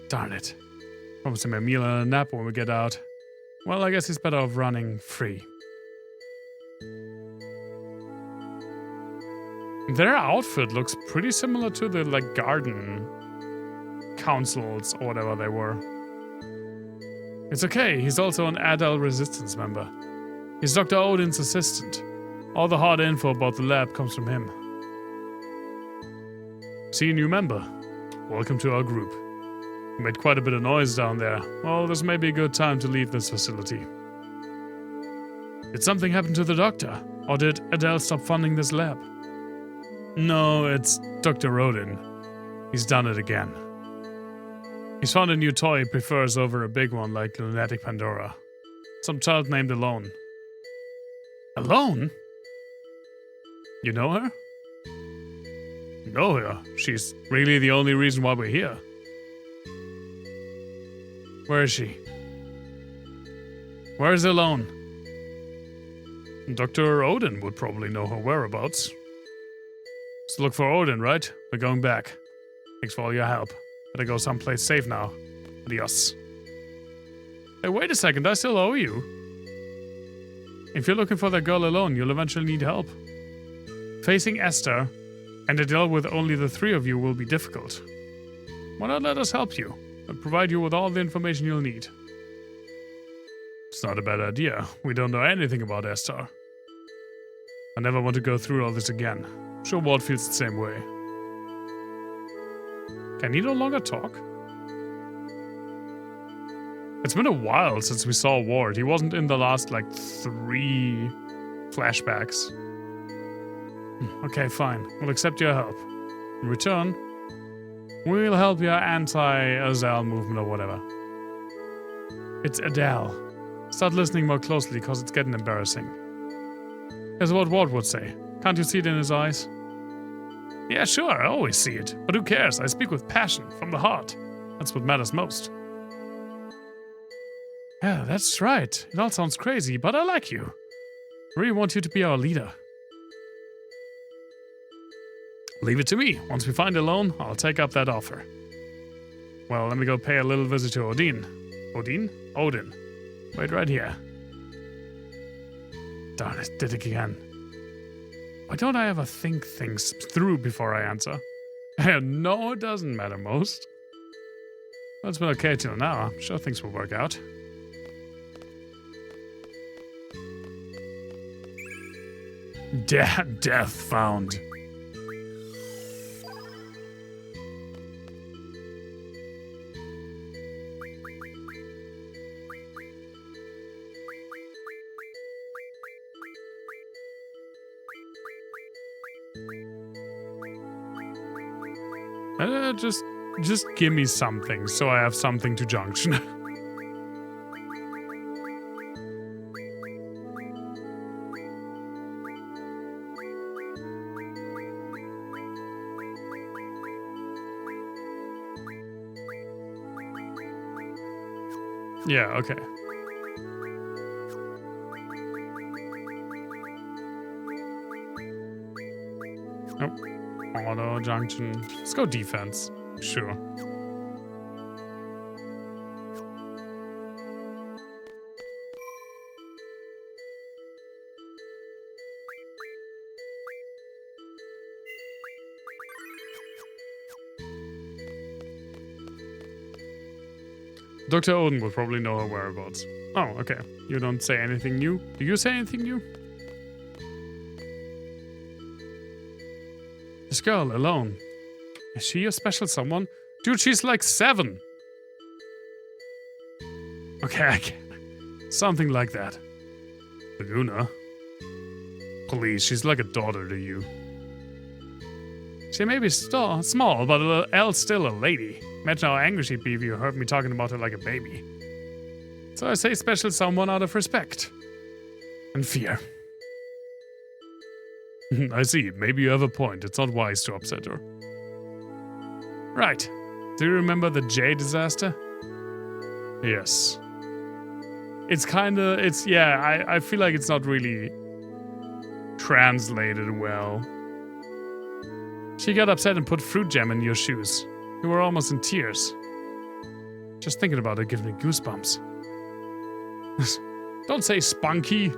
Darn it. Promised him a meal and a nap when we get out. Well, I guess he's better off running free. Their outfit looks pretty similar to the, like, garden councils or whatever they were. It's okay, he's also an adult resistance member. He's Dr. Odin's assistant. All the hard info about the lab comes from him. See a new member. Welcome to our group. You made quite a bit of noise down there. Well, this may be a good time to leave this facility. Did something happen to the doctor? Or did Adele stop funding this lab? No, it's Dr. Odin. He's done it again. He's found a new toy he prefers over a big one like Lunatic Pandora. Some child named Alone. Alone? You know her? Know her? She's really the only reason why we're here. Where is she? Where is Alone? Dr. Odin would probably know her whereabouts. Let's look for Odin, right? We're going back. Thanks for all your help. Better go someplace safe now. Adios. Hey, wait a second, I still owe you. If you're looking for that girl alone, you'll eventually need help. Facing Esther and a deal with only the three of you will be difficult. Why not let us help you and provide you with all the information you'll need? It's not a bad idea. We don't know anything about Esther. I never want to go through all this again. I'm sure Walt feels the same way. Can he no longer talk? It's been a while since we saw Ward. He wasn't in the last, 3 flashbacks. Okay, fine. We'll accept your help. In return, we'll help your anti-Azal movement or whatever. It's Adele. Start listening more closely, because it's getting embarrassing. Here's what Ward would say. Can't you see it in his eyes? Yeah, sure, I always see it. But who cares? I speak with passion, from the heart. That's what matters most. Yeah, that's right. It all sounds crazy, but I like you. I really want you to be our leader. Leave it to me. Once we find Alone, I'll take up that offer. Well, let me go pay a little visit to Odin. Odin? Odin. Wait right here. Darn it, did it again. Why don't I ever think things through before I answer? No, it doesn't matter most. Well, it's been okay till now. I'm sure things will work out. Death found. Just give me something, so I have something to junction. Yeah, okay. Nope. Auto junction. Let's go defense. Sure. Dr. Odin will probably know her whereabouts. Oh, okay. You don't say anything new? Do you say anything new? This girl, Alone. Is she a special someone? Dude, she's like 7. Okay, something like that. Laguna? Please, she's like a daughter to you. She may be small, but Elle's still a lady. Imagine how angry she'd be if you heard me talking about her like a baby. So I say special someone out of respect. And fear. I see. Maybe you have a point. It's not wise to upset her. Right. Do you remember the J disaster? Yes. I feel like it's not really translated well. She got upset and put fruit jam in your shoes. You were almost in tears. Just thinking about it gives me goosebumps. Don't say spunky.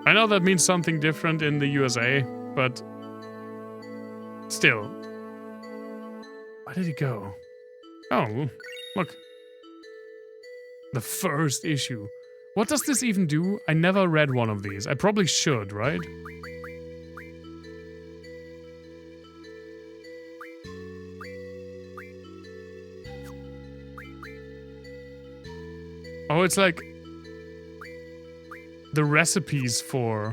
I know that means something different in the USA, but still. Where did he go? Oh, look. The first issue. What does this even do? I never read one of these. I probably should, right? Oh, it's like the recipes for...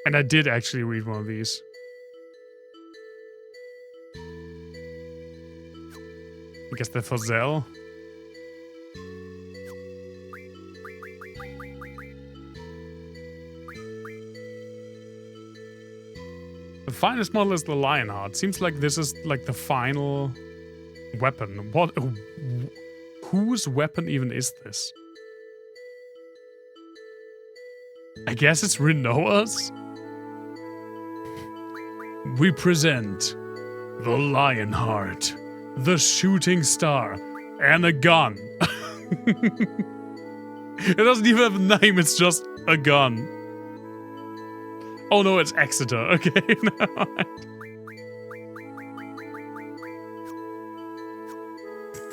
And I did actually read one of these. I guess they're for Zell. The finest model is the Lionheart. Seems like this is like the final weapon. What? Whose weapon even is this? I guess it's Rinoa's? We present the Lionheart, the shooting star, and a gun. It doesn't even have a name, it's just a gun. Oh no, it's Exeter. Okay, never mind.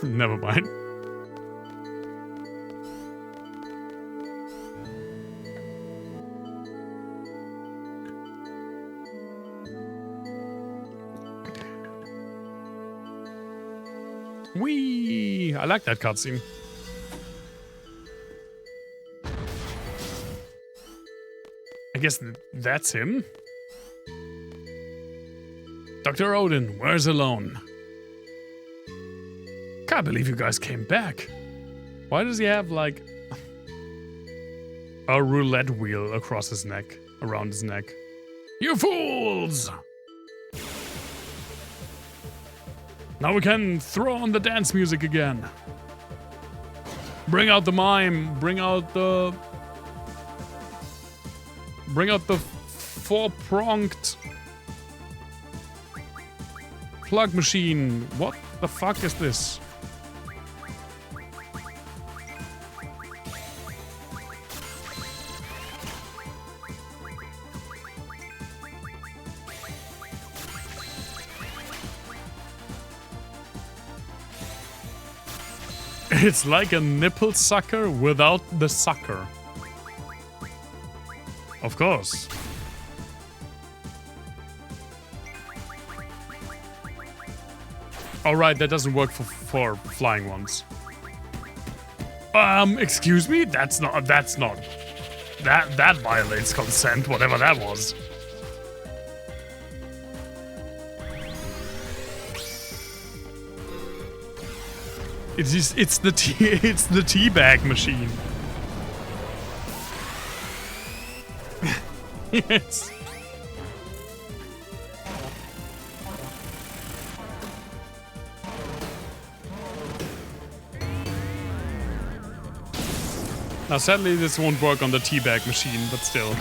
Never mind. Whee! I like that cutscene. I guess that's him? Dr. Odin, where's Alone? Can't believe you guys came back. Why does he have, like, a roulette wheel across his neck, around his neck? You fools! Now we can throw on the dance music again. Bring out the mime. Bring out the four-pronged plug machine. What the fuck is this? It's like a nipple sucker without the sucker. Of course. Alright, that doesn't work for flying ones. Excuse me? That violates consent, whatever that was. It's the teabag machine. Yes. Now sadly this won't work on the teabag machine, but still.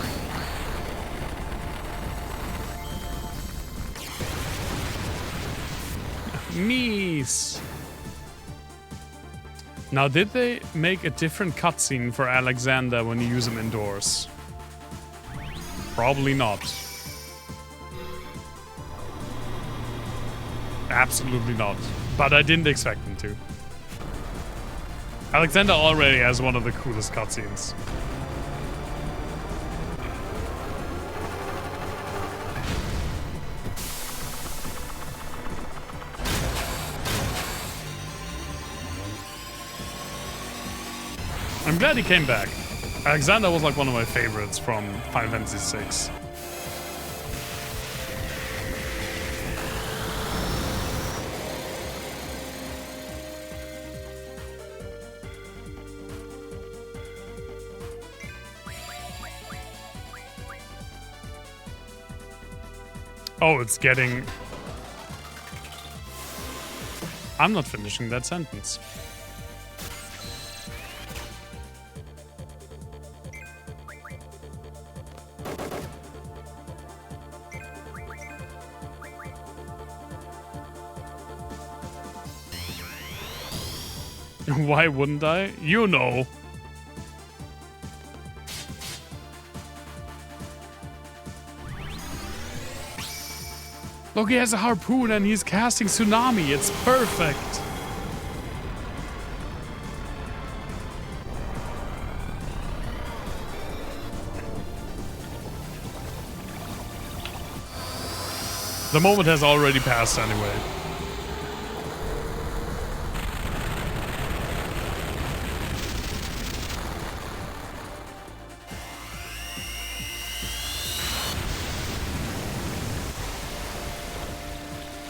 Nice. Now, did they make a different cutscene for Alexander when you use him indoors? Probably not. Absolutely not. But I didn't expect them to. Alexander already has one of the coolest cutscenes. I'm glad he came back. Alexander was like one of my favorites from Final Fantasy VI. Oh, it's getting... I'm not finishing that sentence. Why wouldn't I? You know. Look, he has a harpoon and he's casting tsunami. It's perfect. The moment has already passed anyway.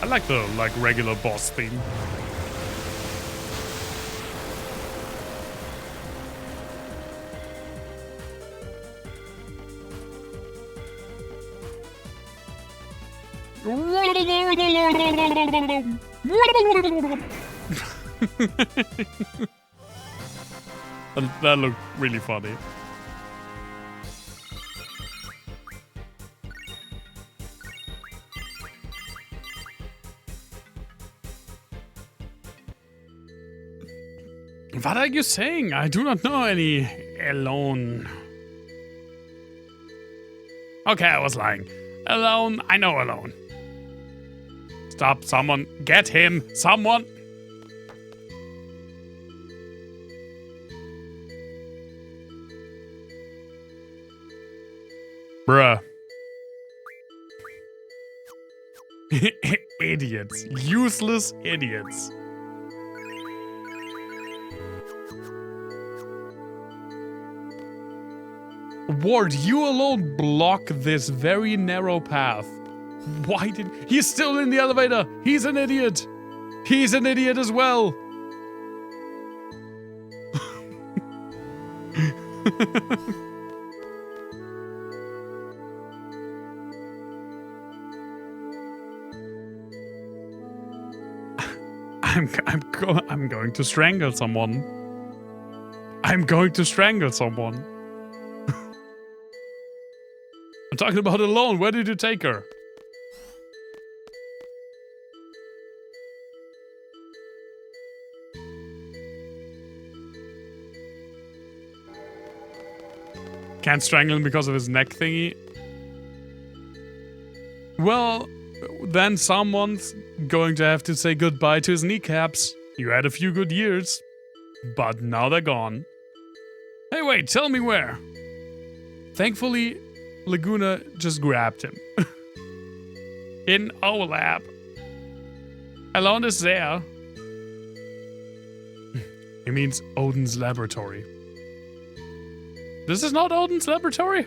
I like the regular boss theme. That looked really funny. What are you saying? I do not know any alone. Okay, I was lying. Alone, I know alone. Stop, someone. Get him, someone. Bruh. Idiots. Useless idiots. Ward, you alone block this very narrow path. Why did... He's still in the elevator. He's an idiot. He's an idiot as well. I'm going to strangle someone. I'm going to strangle someone. I'm talking about alone. Where did you take her? Can't strangle him because of his neck thingy. Well, then someone's going to have to say goodbye to his kneecaps. You had a few good years, but now they're gone. Hey, wait, tell me where. Thankfully, Laguna just grabbed him. In our lab. Alone is there. It means Odin's laboratory. This is not Odin's laboratory?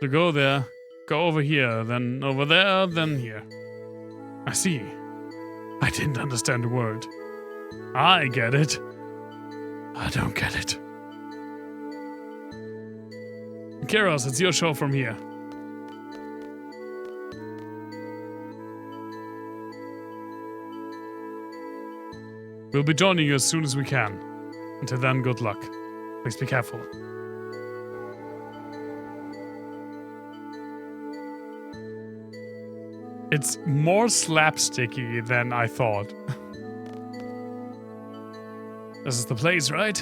So go there, go over here, then over there, then here. I see. I didn't understand a word. I get it. I don't get it. Keros, it's your show from here. We'll be joining you as soon as we can. Until then, good luck. Please be careful. It's more slapsticky than I thought. This is the place, right?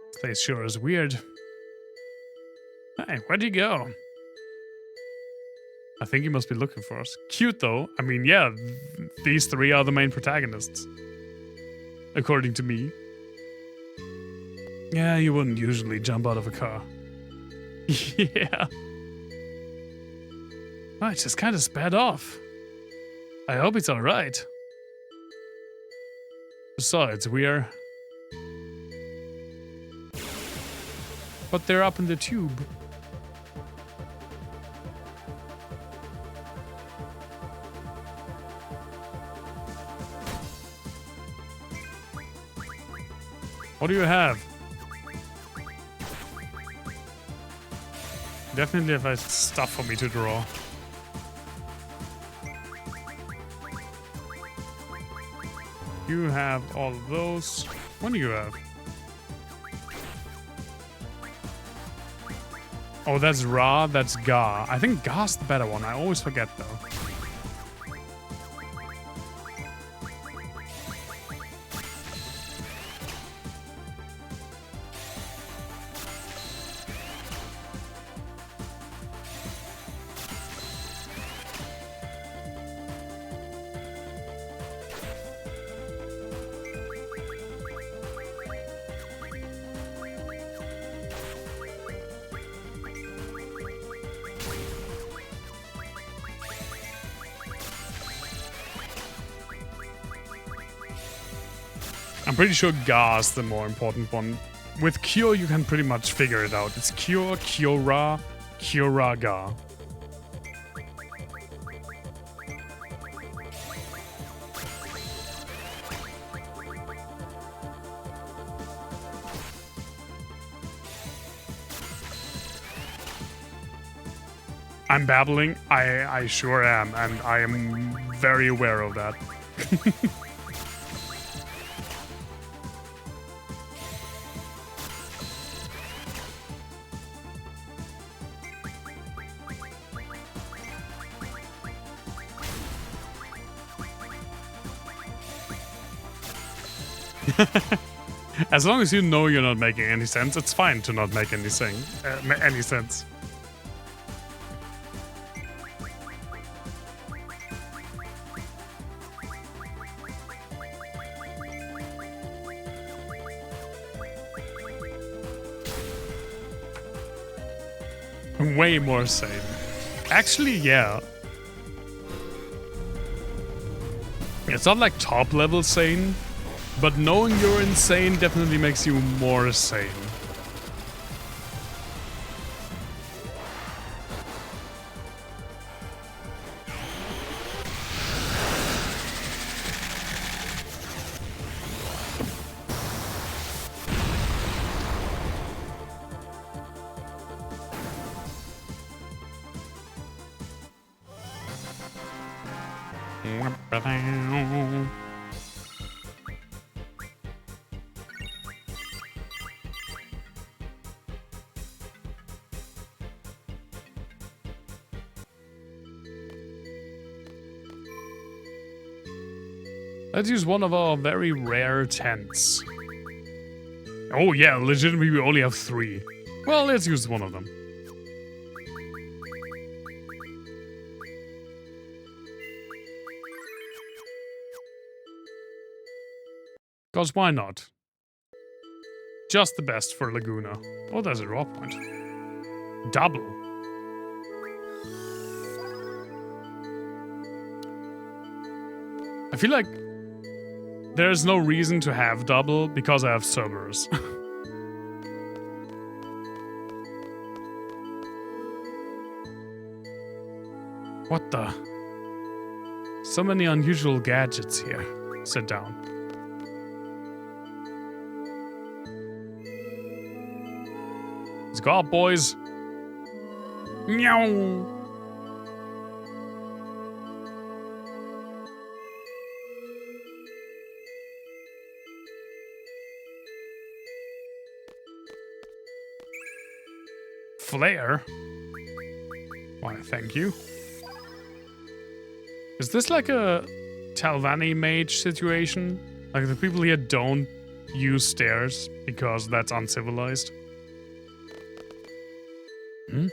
This place sure is weird. Hey, where'd you go? I think he must be looking for us. Cute though. I mean, yeah, these three are the main protagonists. According to me. Yeah, you wouldn't usually jump out of a car. Yeah. Oh, it just kind of sped off. I hope it's alright. Besides, but they're up in the tube. What do you have? Definitely have stuff for me to draw. You have all of those. What do you have? Oh, that's Ra, that's Ga. I think Ga's the better one. I always forget though. I'm pretty sure Ga's the more important one. With Cure, you can pretty much figure it out. It's Cure, Cura, Cura, Ga. I'm babbling. I sure am, and I am very aware of that. As long as you know you're not making any sense, it's fine to not make any sense. Way more sane. Actually, yeah. It's not like top level sane, but knowing you're insane definitely makes you more sane. Let's use one of our very rare tents. Oh yeah, legitimately we only have 3. Well, let's use one of them. Cause why not? Just the best for Laguna. Oh, there's a raw point. Double. I feel like there's no reason to have double because I have Cerberus. What the? So many unusual gadgets here. Sit down. Let's go out, boys. Meow. Flare? Why, thank you. Is this like a Talvani mage situation? Like the people here don't use stairs because that's uncivilized? Hmm?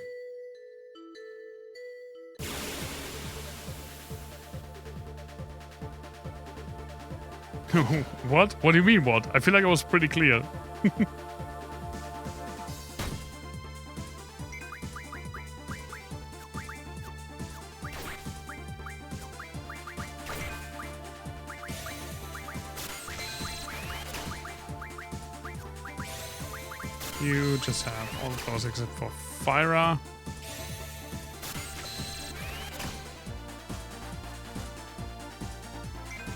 What? What do you mean what? I feel like I was pretty clear. You just have all of those except for Fyra.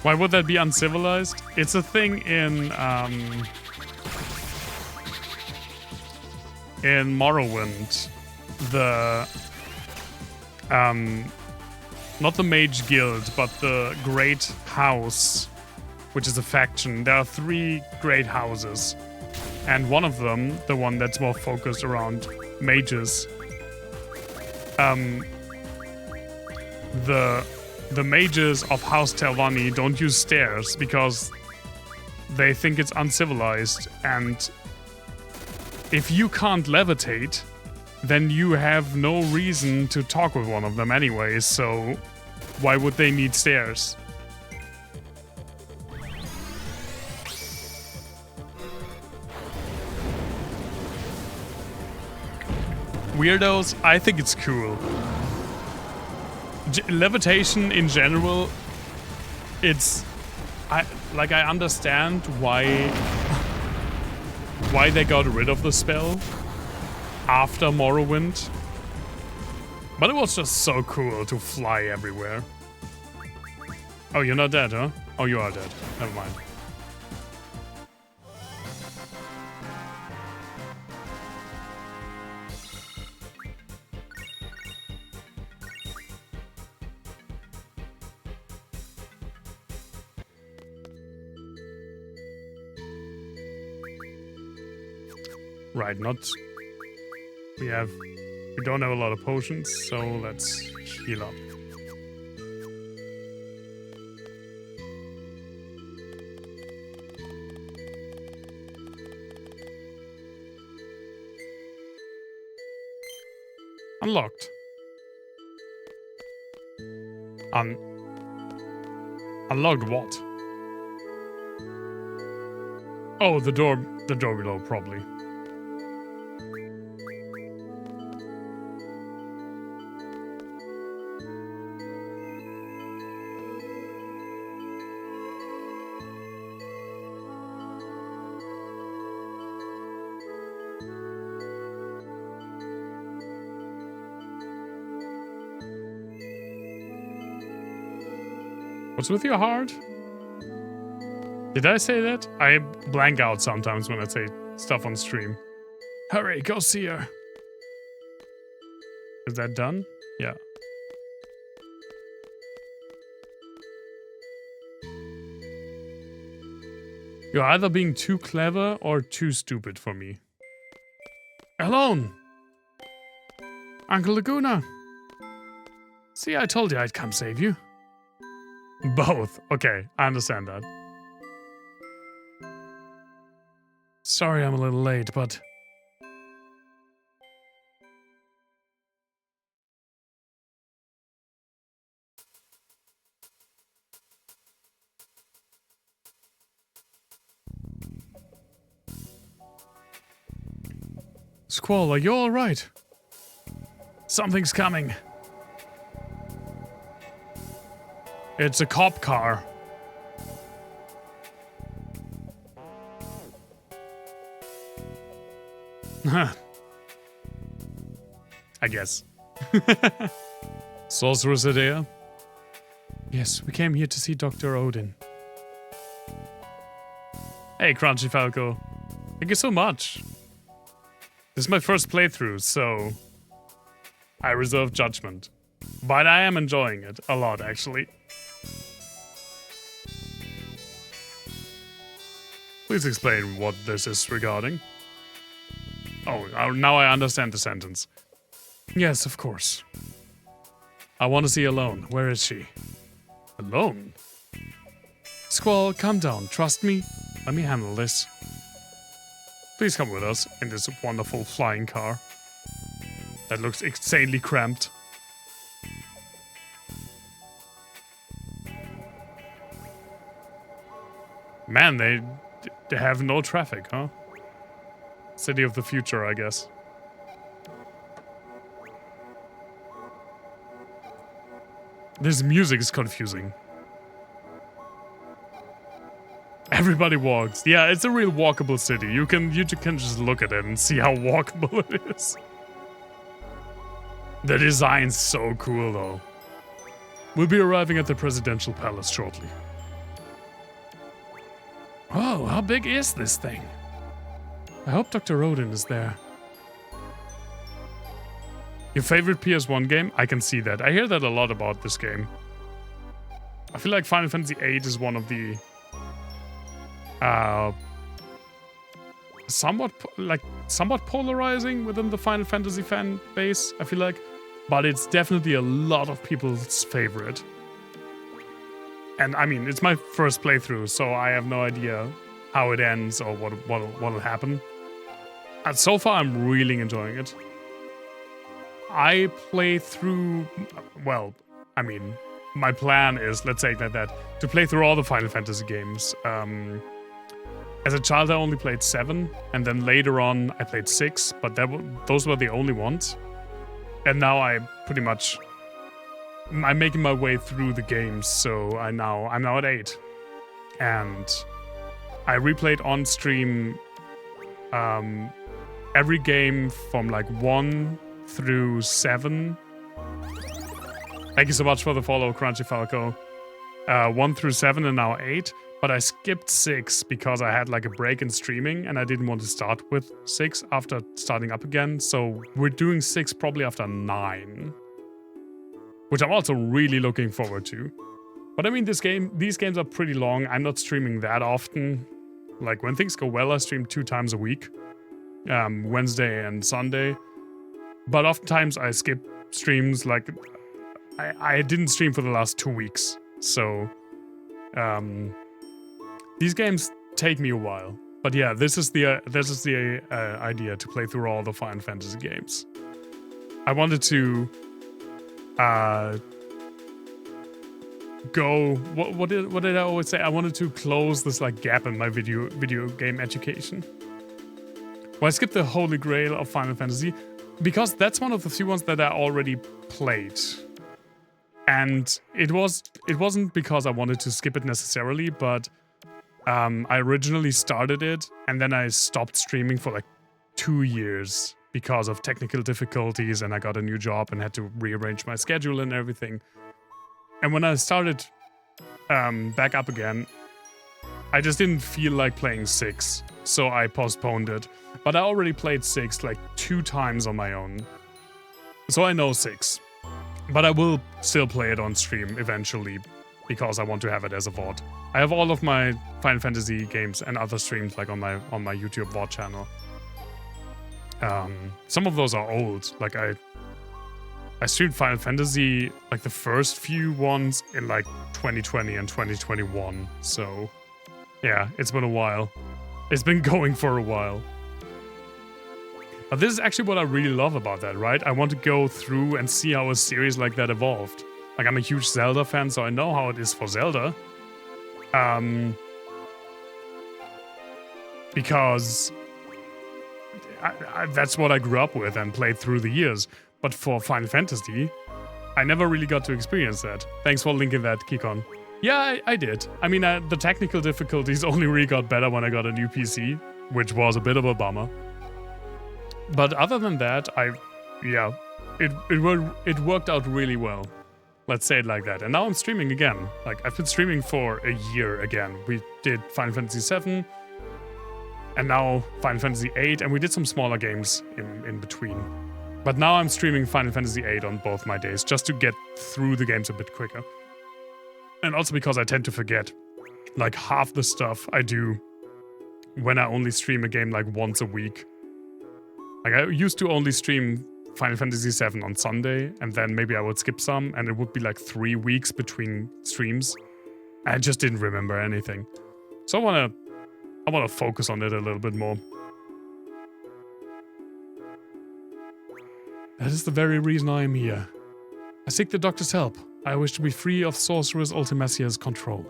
Why would that be uncivilized? It's a thing in Morrowind. The not the Mage Guild, but the Great House, which is a faction. There are 3 great houses. And one of them, the one that's more focused around mages, the mages of House Telvanni don't use stairs because they think it's uncivilized, and if you can't levitate, then you have no reason to talk with one of them anyway, so why would they need stairs? Weirdos, I think it's cool. Levitation in general, it's... I understand why they got rid of the spell after Morrowind. But it was just so cool to fly everywhere. Oh, you're not dead, huh? Oh, you are dead. Never mind. Right, not... We don't have a lot of potions, so let's heal up. Unlocked. Unlocked what? Oh, the door below, probably. What's with your heart? Did I say that? I blank out sometimes when I say stuff on stream. Hurry, go see her. Is that done? Yeah. You're either being too clever or too stupid for me. Alone! Uncle Laguna! See, I told you I'd come save you. Both. Okay, I understand that. Sorry I'm a little late, but... Squall, are you alright? Something's coming. It's a cop car. I guess. Sorceress Adea? Yes, we came here to see Dr. Odin. Hey, Crunchy Falco. Thank you so much. This is my first playthrough, so I reserve judgment. But I am enjoying it a lot, actually. Please explain what this is regarding. Oh, now I understand the sentence. Yes, of course. I want to see Alone. Where is she? Alone? Squall, calm down. Trust me. Let me handle this. Please come with us in this wonderful flying car. That looks insanely cramped. Man, they have no traffic, huh? City of the future, I guess. This music is confusing. Everybody walks. Yeah, it's a real walkable city. You can just look at it and see how walkable it is. The design's so cool, though. We'll be arriving at the presidential palace shortly. Oh, how big is this thing? I hope Dr. Odin is there. Your favorite PS1 game? I can see that. I hear that a lot about this game. I feel like Final Fantasy VIII is one of the... somewhat polarizing within the Final Fantasy fan base, I feel like. But it's definitely a lot of people's favorite. And I mean, it's my first playthrough, so I have no idea how it ends or what'll happen. And so far, I'm really enjoying it. I play through, well, I mean, my plan is, let's say it like that, to play through all the Final Fantasy games. As a child, I only played 7, and then later on, I played 6, but those were the only ones. And now I'm making my way through the games, so I'm now at 8. And I replayed on stream every game from like 1 through 7. Thank you so much for the follow, Crunchy Falco. 1 through 7 and now 8. But I skipped 6 because I had like a break in streaming and I didn't want to start with 6 after starting up again. So we're doing 6 probably after 9. Which I'm also really looking forward to. But I mean, these games are pretty long. I'm not streaming that often. Like when things go well, I stream 2 times a week. Wednesday and Sunday. But oftentimes I skip streams, like I didn't stream for the last 2 weeks. So these games take me a while. But yeah, this is the idea, to play through all the Final Fantasy games. I wanted to go. What did I always say? I wanted to close this like gap in my video game education. Well, I skipped the Holy Grail of Final Fantasy because that's one of the few ones that I already played. And it wasn't because I wanted to skip it necessarily, but I originally started it and then I stopped streaming for like 2 years because of technical difficulties, and I got a new job and had to rearrange my schedule and everything. And when I started back up again, I just didn't feel like playing 6, so I postponed it. But I already played 6 like 2 times on my own, so I know 6. But I will still play it on stream eventually, because I want to have it as a VOD. I have all of my Final Fantasy games and other streams like on my YouTube VOD channel. Some of those are old. Like I streamed Final Fantasy, like the first few ones, in like 2020 and 2021. So yeah, it's been a while. It's been going for a while. But this is actually what I really love about that, right? I want to go through and see how a series like that evolved. Like, I'm a huge Zelda fan, so I know how it is for Zelda. Because that's what I grew up with and played through the years. But for Final Fantasy, I never really got to experience that. Thanks for linking that, Kikon. Yeah, I did. I mean, the technical difficulties only really got better when I got a new PC, which was a bit of a bummer. But other than that, it worked out really well. Let's say it like that. And now I'm streaming again. Like, I've been streaming for a year again. We did Final Fantasy VII, and now Final Fantasy VIII, and we did some smaller games in between. But now I'm streaming Final Fantasy VIII on both my days, just to get through the games a bit quicker. And also because I tend to forget, like, half the stuff I do when I only stream a game like once a week. Like, I used to only stream Final Fantasy VII on Sunday, and then maybe I would skip some, and it would be like 3 weeks between streams. I just didn't remember anything. So I wanna focus on it a little bit more. That is the very reason I am here. I seek the doctor's help. I wish to be free of Sorceress Ultimecia's control.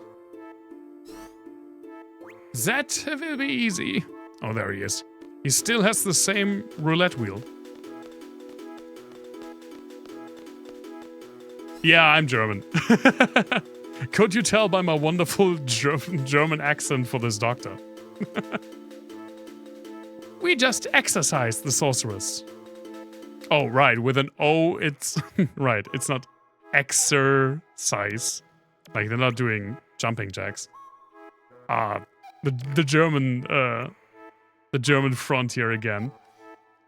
That will be easy. Oh, there he is. He still has the same roulette wheel. Yeah, I'm German. Could you tell by my wonderful German accent for this doctor? We just exercised the sorceress. Oh, right, with an O, it's... right, it's not exercise. Like, they're not doing jumping jacks. The German frontier again.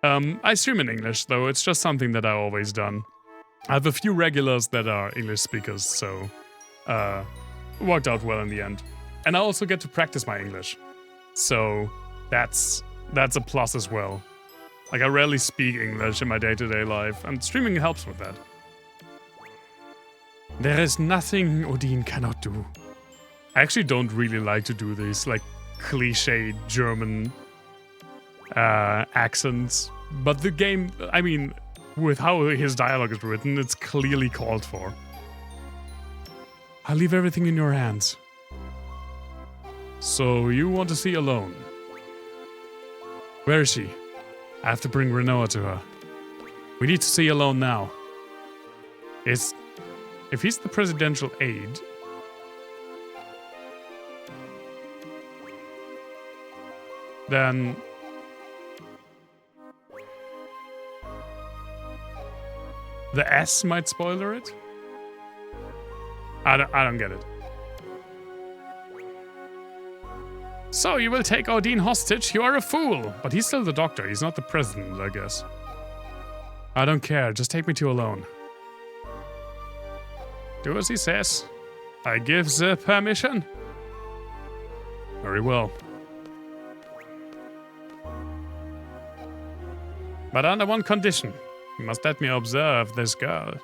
I stream in English, though. It's just something that I've always done. I have a few regulars that are English speakers, so worked out well in the end. And I also get to practice my English. So that's a plus as well. Like, I rarely speak English in my day-to-day life, and streaming helps with that. There is nothing Odin cannot do. I actually don't really like to do these, like, cliche German accents. But the game, I mean, with how his dialogue is written, it's clearly called for. I'll leave everything in your hands. So, you want to see Alone? Where is she? I have to bring Renoa to her. We need to see Alone now. If he's the presidential aide... then... the S might spoiler it? I don't get it. So, you will take Odin hostage? You are a fool! But he's still the doctor, he's not the president, I guess. I don't care, just take me to Alone. Do as he says. I give the permission. Very well. But under one condition. You must let me observe this girl.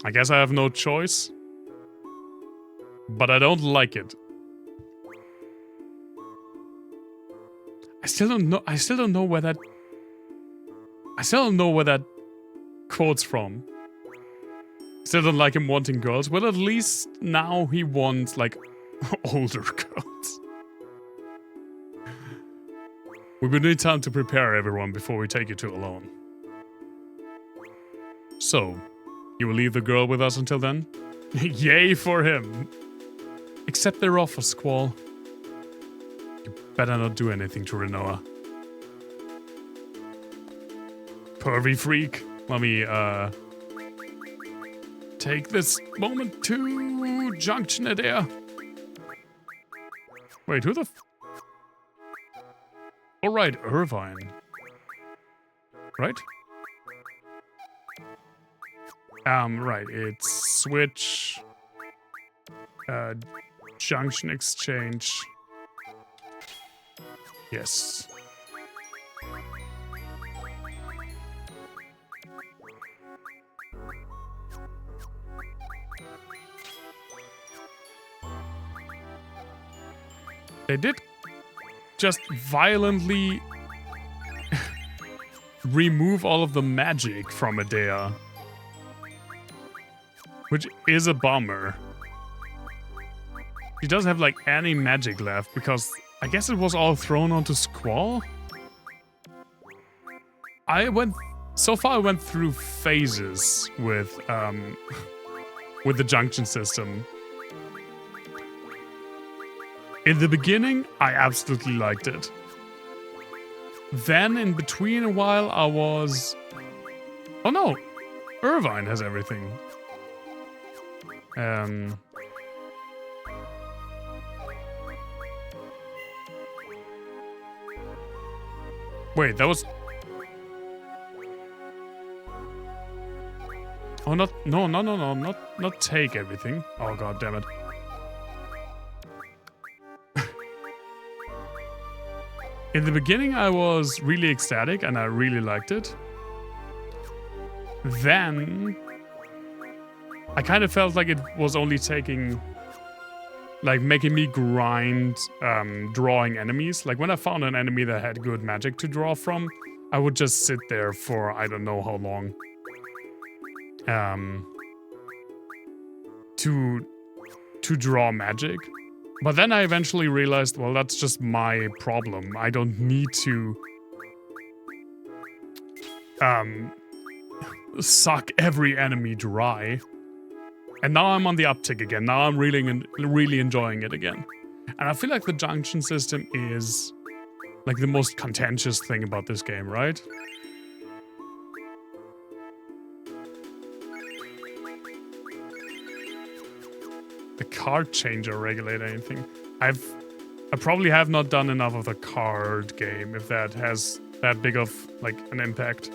I guess I have no choice. But I don't like it. I still don't know where that quote's from. Still don't like him wanting girls. Well, at least now he wants, like, older girls. We will need time to prepare everyone before we take you two alone. So, you will leave the girl with us until then? Yay for him! Accept their offer, Squall. You better not do anything to Renoa. Pervy freak. Let me, take this moment to junction it air. Wait, who the Alright, Irvine. Right? Right, it's switch, junction exchange. Yes. They did just violently remove all of the magic from Adea. Which is a bummer. She doesn't have like any magic left because I guess it was all thrown onto Squall? So far I went through phases with the junction system. In the beginning, I absolutely liked it. Then, in between a while, I was... Oh no! Irvine has everything. Wait, that was... Oh, no, not take everything. Oh, god damn it. In the beginning, I was really ecstatic and I really liked it. Then, I kind of felt like it was only taking, like, making me grind drawing enemies. Like, when I found an enemy that had good magic to draw from, I would just sit there for I don't know how long. To draw magic. But then I eventually realized, well, that's just my problem. I don't need to suck every enemy dry. And now I'm on the uptick again. Now I'm really enjoying it again. And I feel like the junction system is like the most contentious thing about this game, right? The card changer regulate anything. I probably have not done enough of the card game if that has that big of like an impact.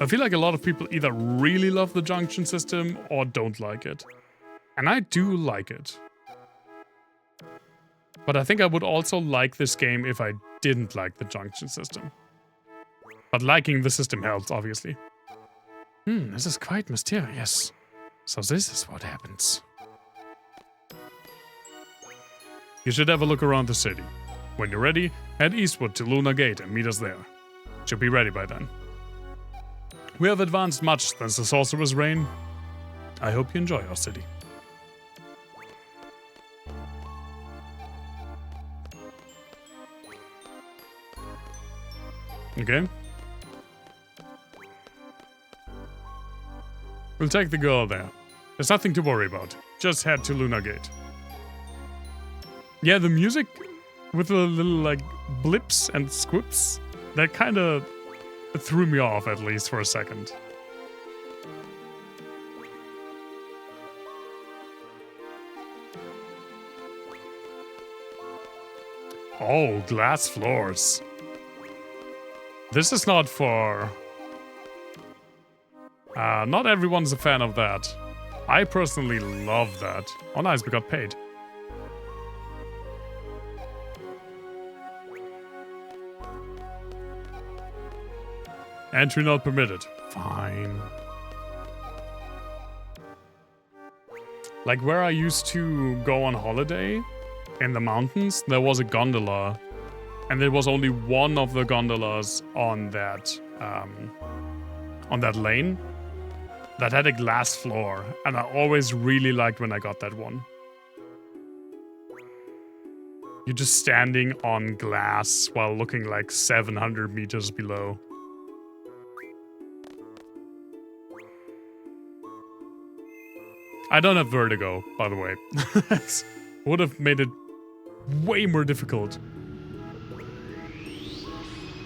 I feel like a lot of people either really love the junction system or don't like it. And I do like it. But I think I would also like this game if I didn't like the junction system. But liking the system helps, obviously. This is quite mysterious. So this is what happens. You should have a look around the city. When you're ready, head eastward to Luna Gate and meet us there. Should be ready by then. We have advanced much since the Sorcerer's reign. I hope you enjoy our city. Okay. We'll take the girl there. There's nothing to worry about. Just head to Luna Gate. Yeah, the music with the little, like, blips and squips, that kind of threw me off, at least for a second. Oh, glass floors. This is not for... not everyone's a fan of that. I personally love that. Oh nice, we got paid. Entry not permitted. Fine. Like where I used to go on holiday in the mountains, there was a gondola. And there was only one of the gondolas on that lane that had a glass floor. And I always really liked when I got that one. You're just standing on glass while looking like 700 meters below. I don't have vertigo, by the way. Would have made it way more difficult.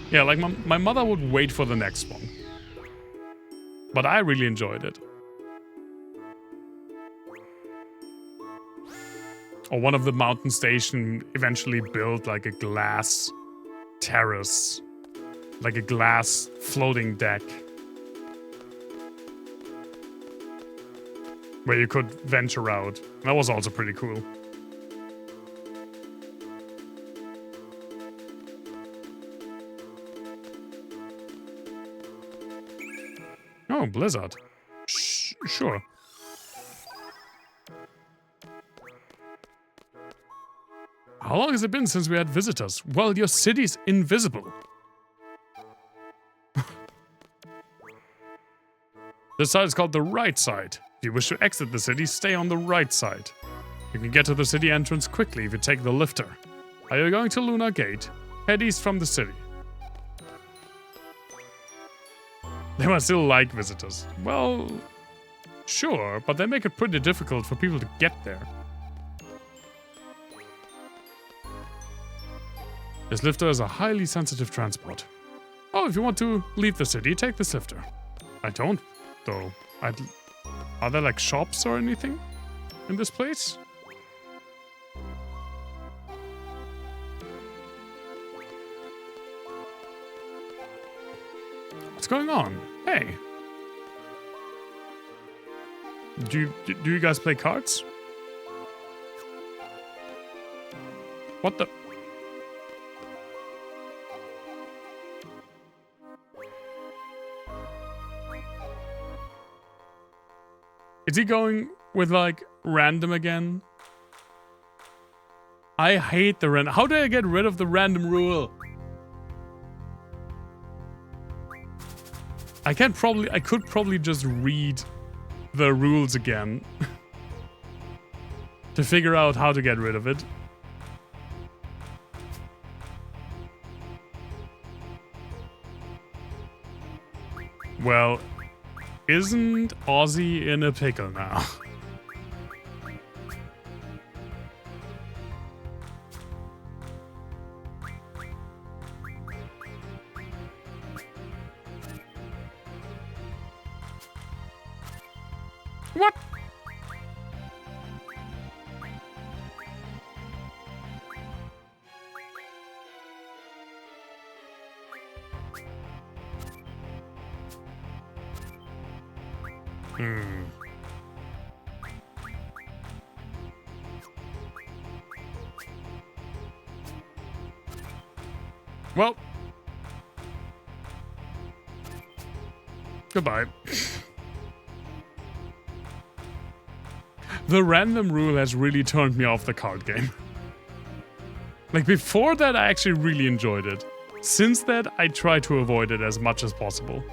Yeah, like my mother would wait for the next one. But I really enjoyed it. Or one of the mountain station eventually built like a glass terrace. Like a glass floating deck. Where you could venture out. That was also pretty cool. Oh, Blizzard. Sure. How long has it been since we had visitors? Well, your city's invisible. This side is called the right side. If you wish to exit the city, stay on the right side. You can get to the city entrance quickly if you take the lifter. Are you going to Luna Gate? Head east from the city. They must still like visitors. Well, sure, but they make it pretty difficult for people to get there. This lifter is a highly sensitive transport. Oh, if you want to leave the city, take this lifter. I don't, though. Are there like shops or anything in this place? What's going on? Hey. Do you guys play cards? What the? Is he going with like random again? I hate the random. How do I get rid of the random rule? I could probably just read the rules again to figure out how to get rid of it. Well, isn't Ozzy in a pickle now? What? Well. Goodbye. The random rule has really turned me off the card game. Like before that, I actually really enjoyed it. Since that, I try to avoid it as much as possible.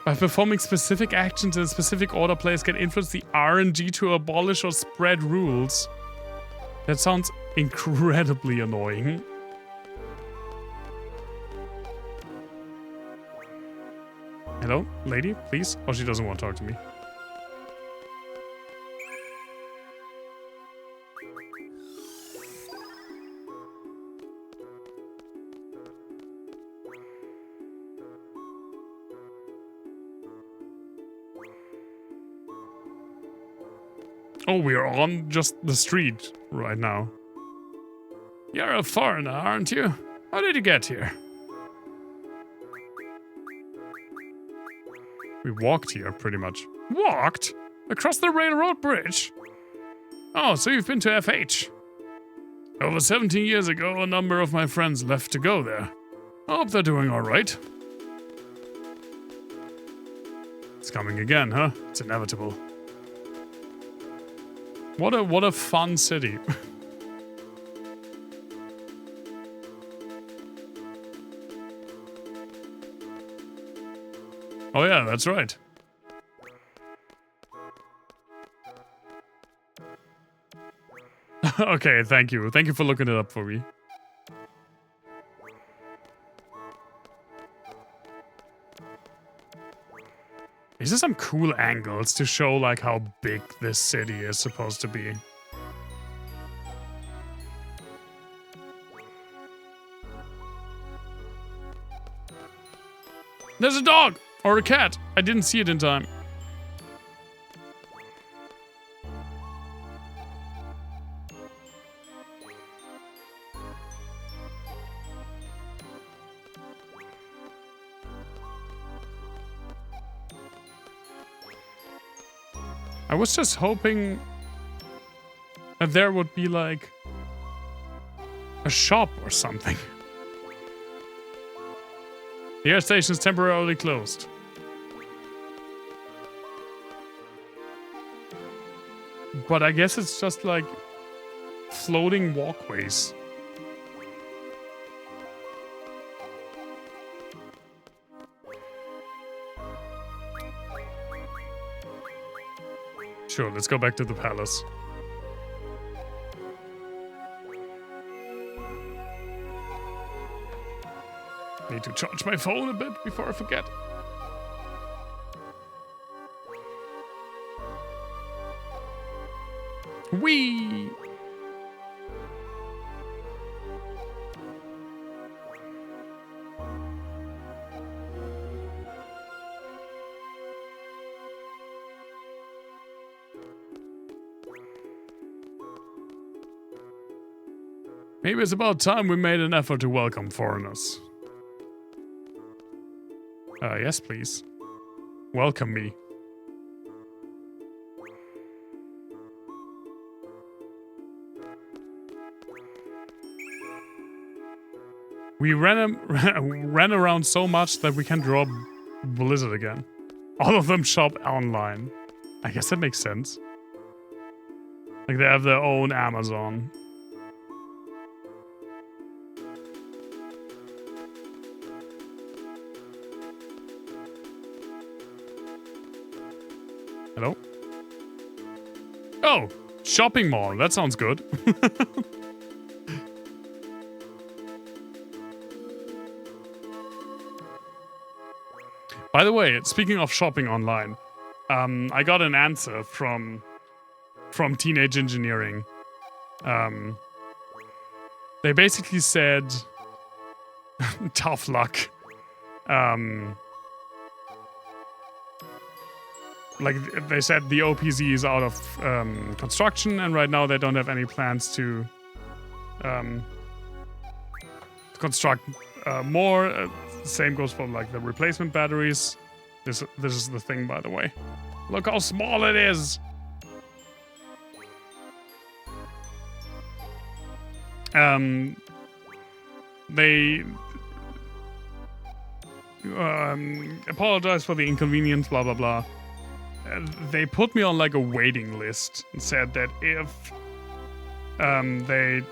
By performing specific actions in a specific order, players can influence the RNG to abolish or spread rules. That sounds incredibly annoying. Hello, lady, please? Oh, she doesn't want to talk to me. Oh, we're on just the street right now. You're a foreigner, aren't you? How did you get here? We walked here, pretty much. Walked? Across the railroad bridge? Oh, so you've been to FH. Over 17 years ago, a number of my friends left to go there. I hope they're doing alright. It's coming again, huh? It's inevitable. What a fun city. Oh yeah, that's right. Okay, thank you. Thank you for looking it up for me. These are some cool angles to show like how big this city is supposed to be. There's a dog! Or a cat. I didn't see it in time. I was just hoping that there would be like a shop or something. The air station is temporarily closed. But I guess it's just like floating walkways. Sure, let's go back to the palace. Need to charge my phone a bit before I forget. Whee! Maybe it's about time we made an effort to welcome foreigners. Yes, please. Welcome me. We ran around so much that we can draw Blizzard again. All of them shop online. I guess that makes sense. Like they have their own Amazon. Hello? Oh, shopping mall. That sounds good. By the way, speaking of shopping online, I got an answer from Teenage Engineering. They basically said, tough luck. Like they said, the OPZ is out of construction, and right now they don't have any plans to construct more. Same goes for like the replacement batteries. This is the thing, by the way. Look how small it is. They apologize for the inconvenience. Blah blah blah. They put me on like a waiting list and said that if they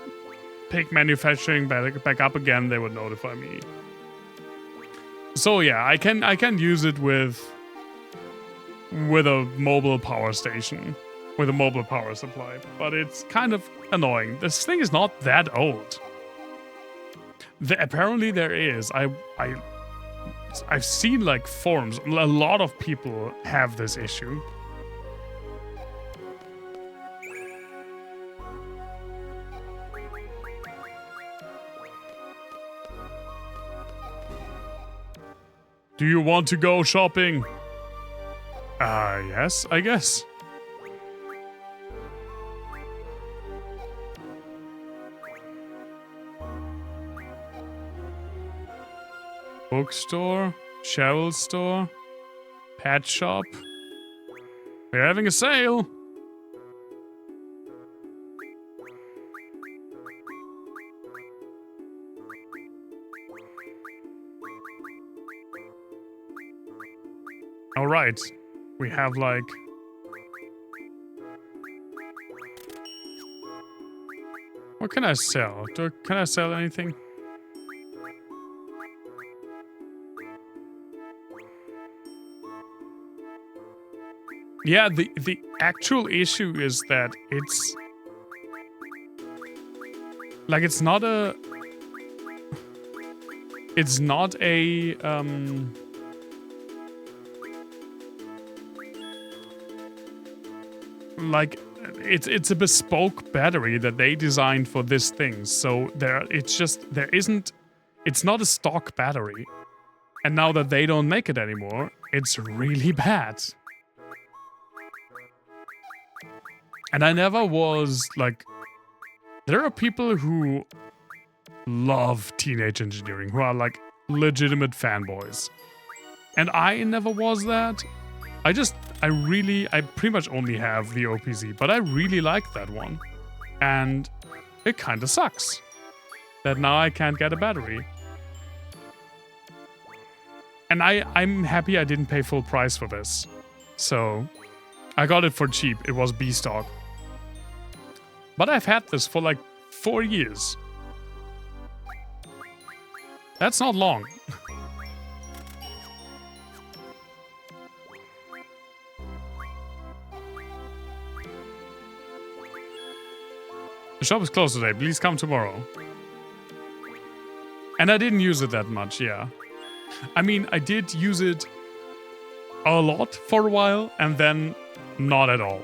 pick manufacturing back up again, they would notify me. So yeah, I can use it with a mobile power station, with a mobile power supply, but it's kind of annoying. This thing is not that old. Apparently there is. I've seen like forums. A lot of people have this issue. Do you want to go shopping? Yes, I guess. Bookstore, Cheryl store, pet shop. We're having a sale. right. We have like... What can I sell? Can I sell anything? Yeah, the actual issue is that it's... Like, it's not a... It's not a... Like, it's a bespoke battery that they designed for this thing. So it's not a stock battery. And now that they don't make it anymore, it's really bad. And I never was, like... There are people who love teenage engineering, who are, like, legitimate fanboys. And I never was that. I pretty much only have the OPZ, but I really like that one. And it kinda sucks that now I can't get a battery. And I'm happy I didn't pay full price for this. So, I got it for cheap. It was B stock. But I've had this for like 4 years. That's not long. The shop is closed today. Please come tomorrow. And I didn't use it that much, yeah. I mean, I did use it a lot for a while, and then not at all.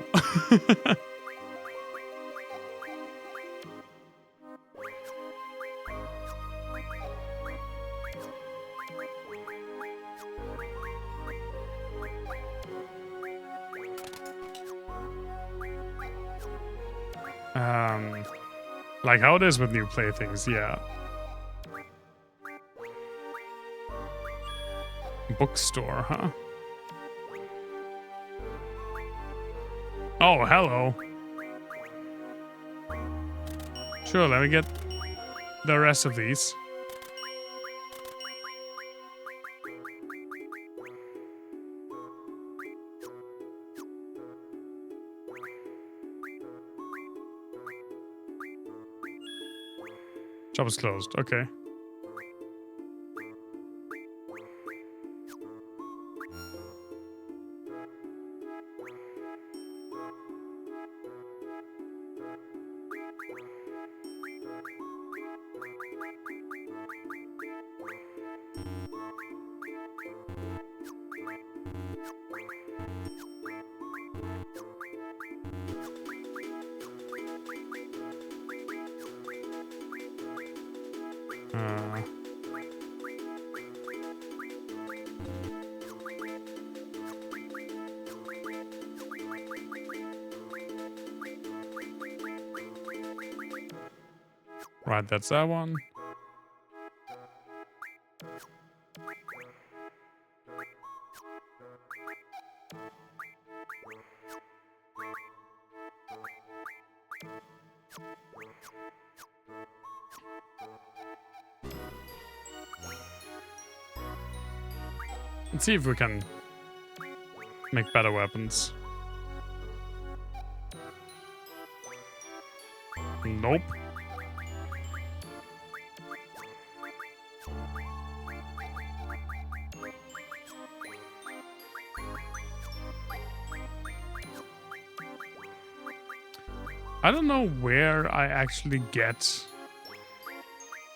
Like how it is with new playthings, yeah. Bookstore, huh? Oh, hello. Sure, let me get the rest of these. Shop is closed, okay. Right, that's that one. Let's see if we can make better weapons. Nope. I don't know where I actually get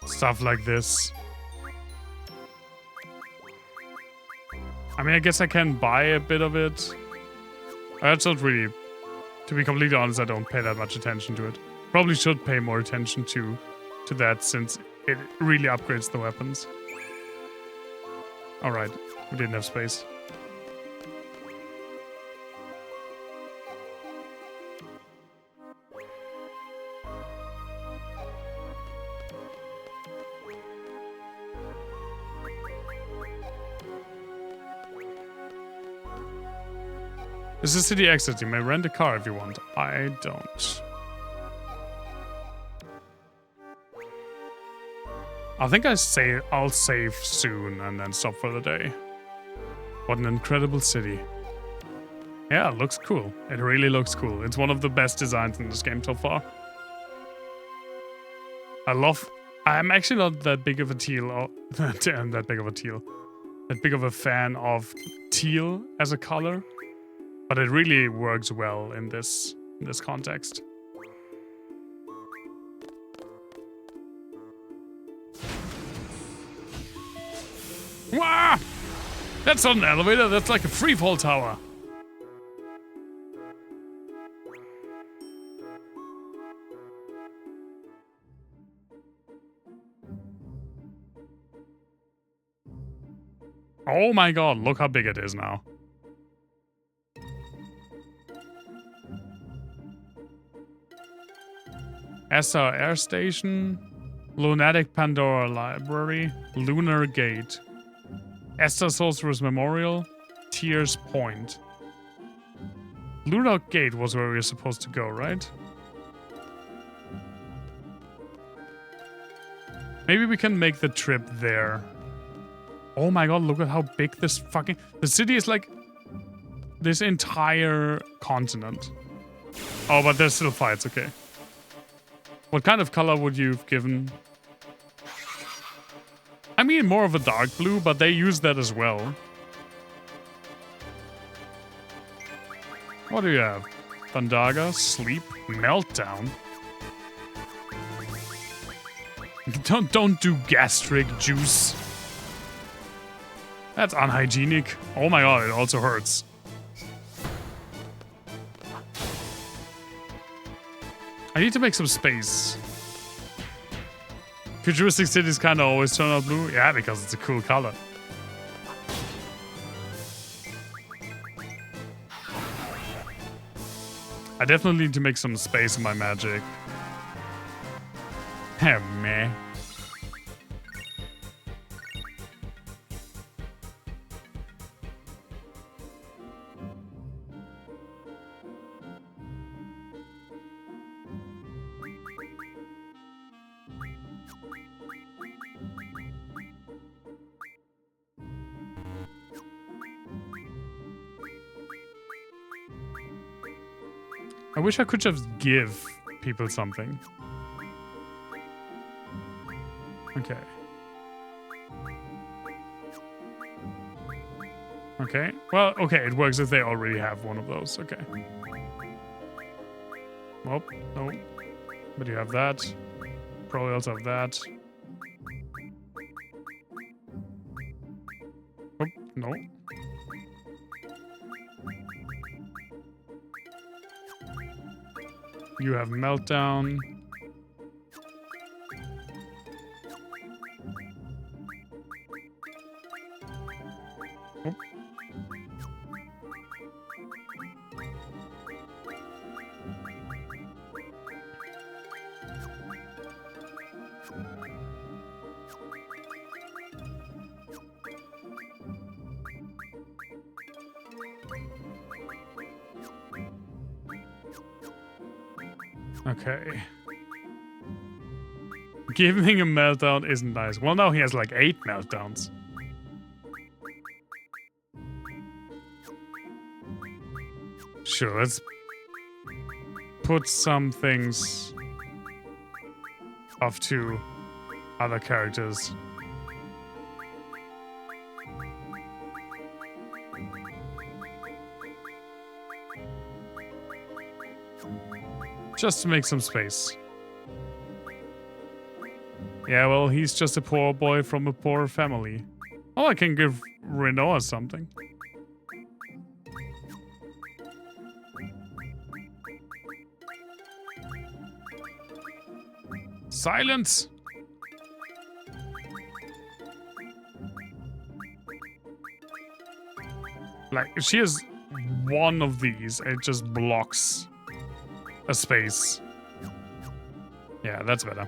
stuff like this. I mean, I guess I can buy a bit of it. That's not really... To be completely honest, I don't pay that much attention to it. Probably should pay more attention to that, since it really upgrades the weapons. Alright, we didn't have space. This is city exit. You may rent a car if you want. I don't. I think I'll save soon and then stop for the day. What an incredible city. Yeah, it looks cool. It really looks cool. It's one of the best designs in this game so far. I'm actually not that big of a teal. That big of a fan of teal as a color, but it really works well in this context. Wah! That's not an elevator. That's like a freefall tower. Oh my god, look how big it is now. SR Air Station, Lunatic Pandora Library, Lunar Gate, Esther Sorcerer's Memorial, Tears Point. Lunar Gate was where we were supposed to go, right? Maybe we can make the trip there. Oh my god, look at how big this fucking... The city is like this entire continent. Oh, but there's still fights, okay. What kind of color would you have given? I mean, more of a dark blue, but they use that as well. What do you have? Thundaga, Sleep, Meltdown. Don't do gastric juice. That's unhygienic. Oh my god, it also hurts. I need to make some space. Futuristic cities kind of always turn out blue. Yeah, because it's a cool color. I definitely need to make some space in my magic. Meh. I wish I could just give people something. Okay. Okay. Well, okay, it works if they already have one of those. Okay. Well, no. But you have that. Probably also have that. Oh, no. You have Meltdown. Oh. Okay. Giving a meltdown isn't nice. Well, now he has like 8 meltdowns. Sure, let's put some things off to other characters. Just to make some space. Yeah, well, he's just a poor boy from a poor family. Oh, I can give Renoa something. Silence! Like, she has one of these, and it just blocks a space. Yeah, that's better.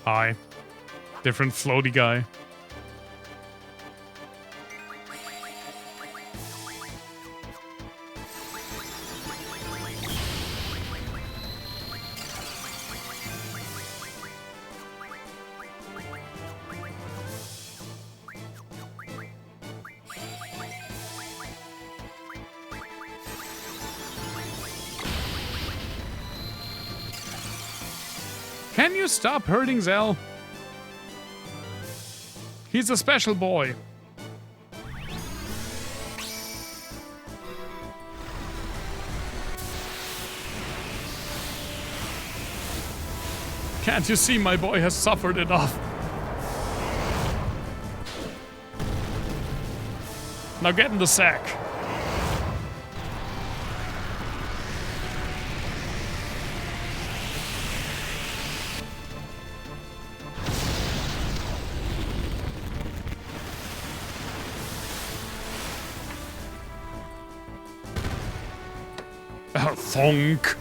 Hi. Different floaty guy. Can you stop hurting Zell? He's a special boy. Can't you see my boy has suffered enough? Now get in the sack. Thonk.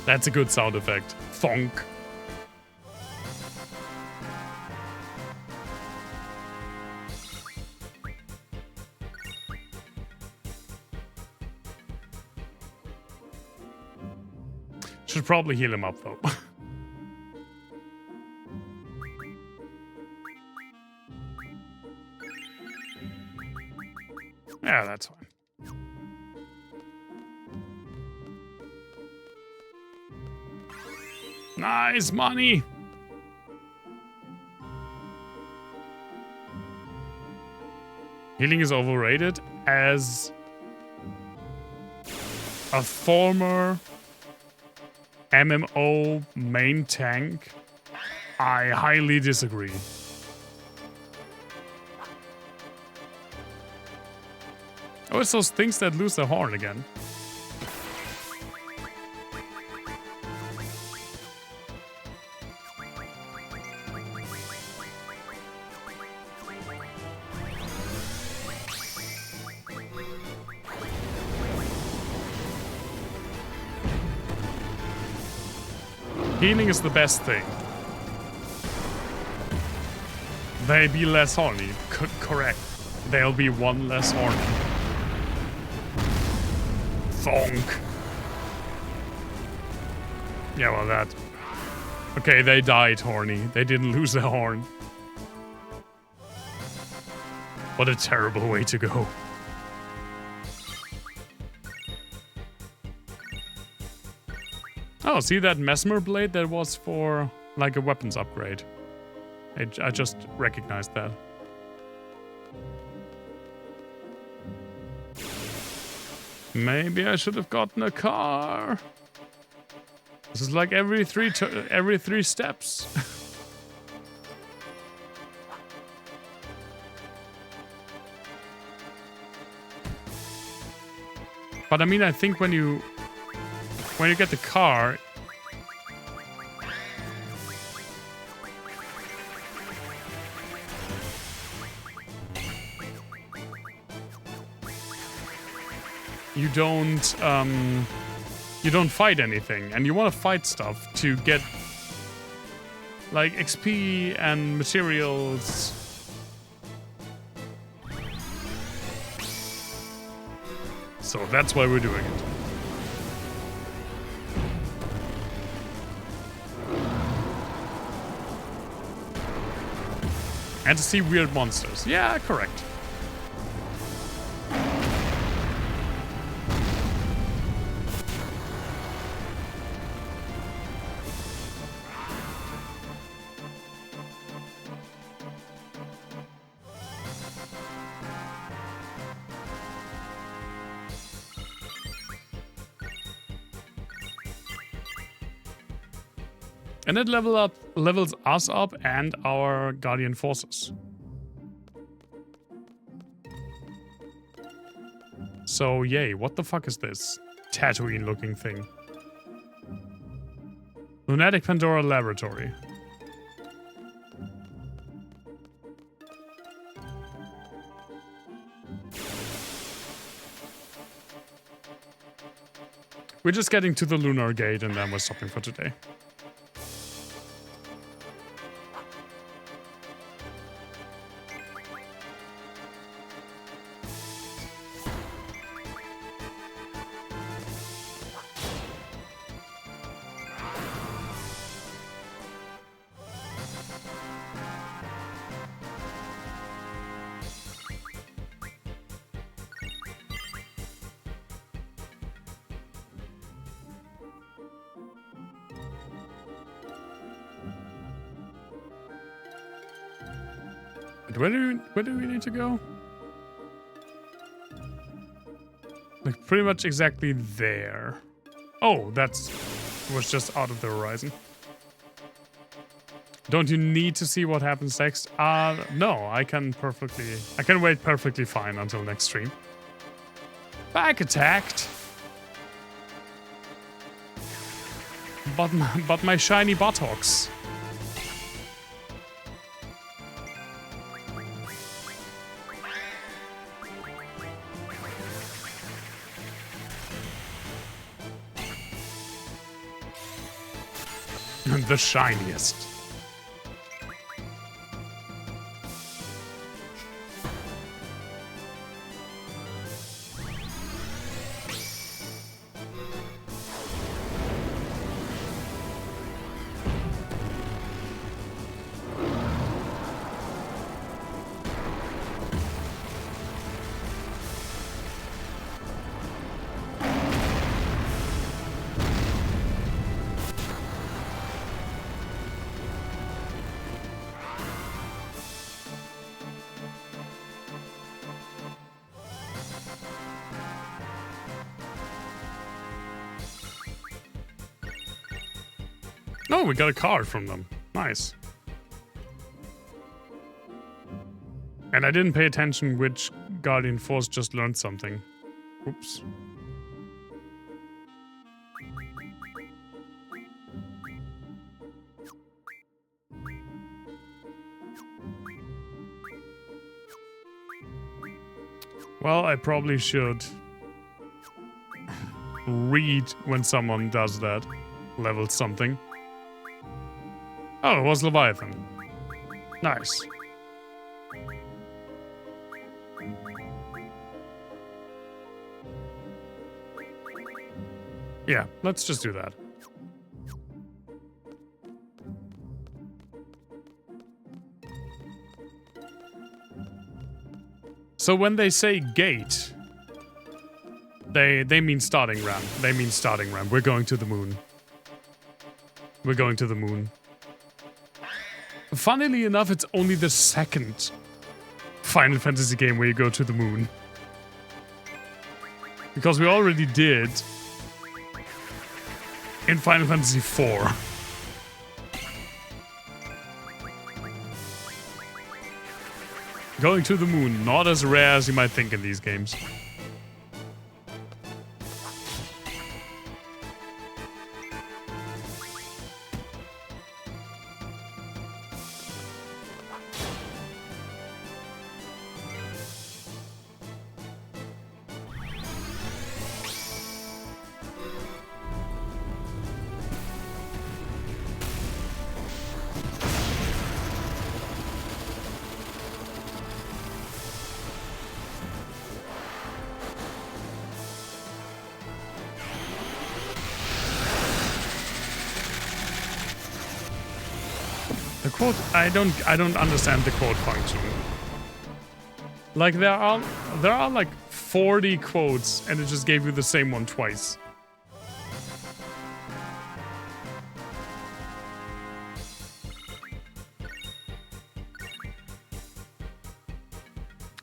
That's a good sound effect. Thonk. Should probably heal him up though. Yeah, that's fine. Nice money. Healing is overrated. As a former MMO main tank, I highly disagree. Oh, it's those things that lose their horn again. Healing is the best thing. They be less horny. Correct. They'll be one less horny. Thonk. Yeah, well that... Okay, they died horny. They didn't lose their horn. What a terrible way to go. Oh, see that Mesmer blade? That was for, like, a weapons upgrade. I just recognized that. Maybe I should have gotten a car. This is like every three steps. But I mean, I think when you get the car, you don't fight anything, and you want to fight stuff to get like XP and materials. So that's why we're doing it. And to see weird monsters. Yeah, correct. And it levels us up and our Guardian forces. So yay, what the fuck is this Tatooine looking thing? Lunatic Pandora Laboratory. We're just getting to the Lunar Gate and then we're stopping for today. But where do we need to go? Like pretty much exactly there. Oh, was just out of the horizon. Don't you need to see what happens next? No, I can wait perfectly fine until next stream. Back attacked. But my shiny buttocks. The shiniest. Oh, we got a card from them. Nice. And I didn't pay attention which Guardian Force just learned something. Oops. Well, I probably should read when someone does that. Levels something. Oh, it was Leviathan. Nice. Yeah, let's just do that. So when they say gate, they mean starting ramp. They mean starting ramp. We're going to the moon. We're going to the moon. Funnily enough, it's only the second Final Fantasy game where you go to the moon. Because we already did in Final Fantasy VIII. Going to the moon, not as rare as you might think in these games. The quote, I don't understand the quote function. Like there are like 40 quotes and it just gave you the same one twice.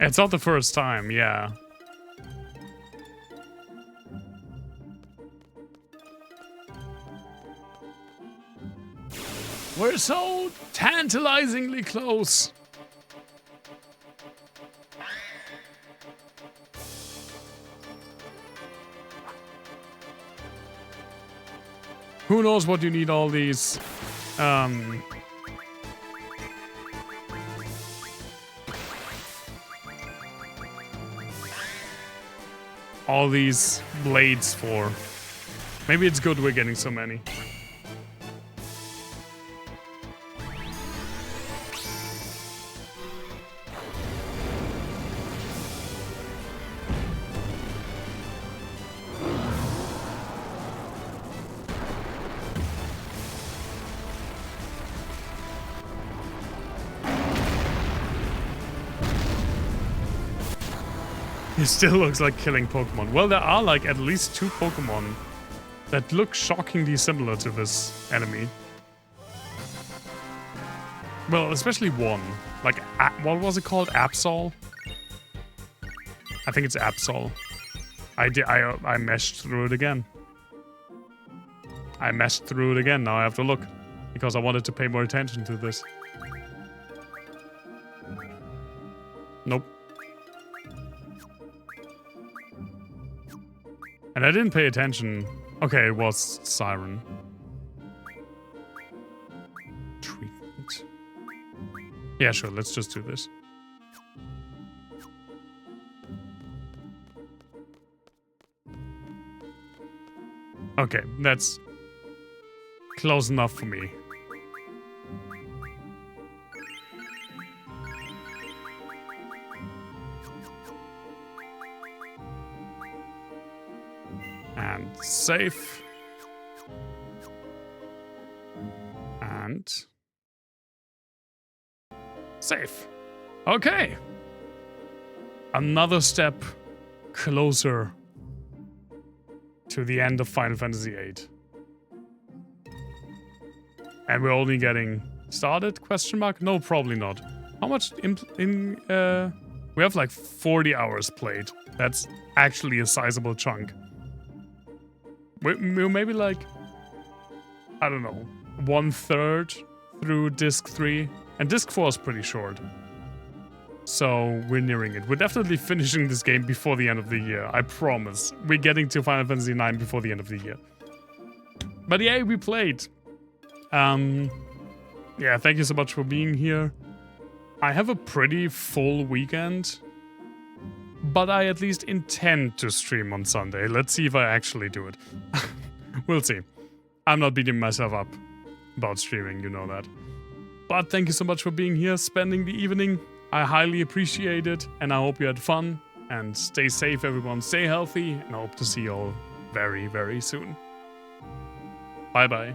It's not the first time, yeah. We're so tantalizingly close. Who knows what you need all these, all these blades for. Maybe it's good we're getting so many. It still looks like killing Pokemon. Well, there are like at least 2 Pokemon that look shockingly similar to this enemy. Well, especially one. Like, what was it called? Absol? I think it's Absol. I meshed through it again. I meshed through it again. Now I have to look. Because I wanted to pay more attention to this. Nope. And I didn't pay attention. Okay, it was Siren. Treatment. Yeah, sure, let's just do this. Okay, that's close enough for me. And save. And save. Okay. Another step closer to the end of Final Fantasy VIII. And we're only getting started? Question mark? No, probably not. How much we have like 40 hours played. That's actually a sizable chunk. We're maybe like, I don't know, 1/3 through disc 3. And disc 4 is pretty short. So we're nearing it. We're definitely finishing this game before the end of the year. I promise. We're getting to Final Fantasy IX before the end of the year. But yeah, we played. Yeah, thank you so much for being here. I have a pretty full weekend. But I at least intend to stream on Sunday. Let's see if I actually do it. We'll see. I'm not beating myself up about streaming, you know that. But thank you so much for being here, spending the evening. I highly appreciate it, and I hope you had fun. And stay safe, everyone. Stay healthy, and I hope to see you all very, very soon. Bye-bye.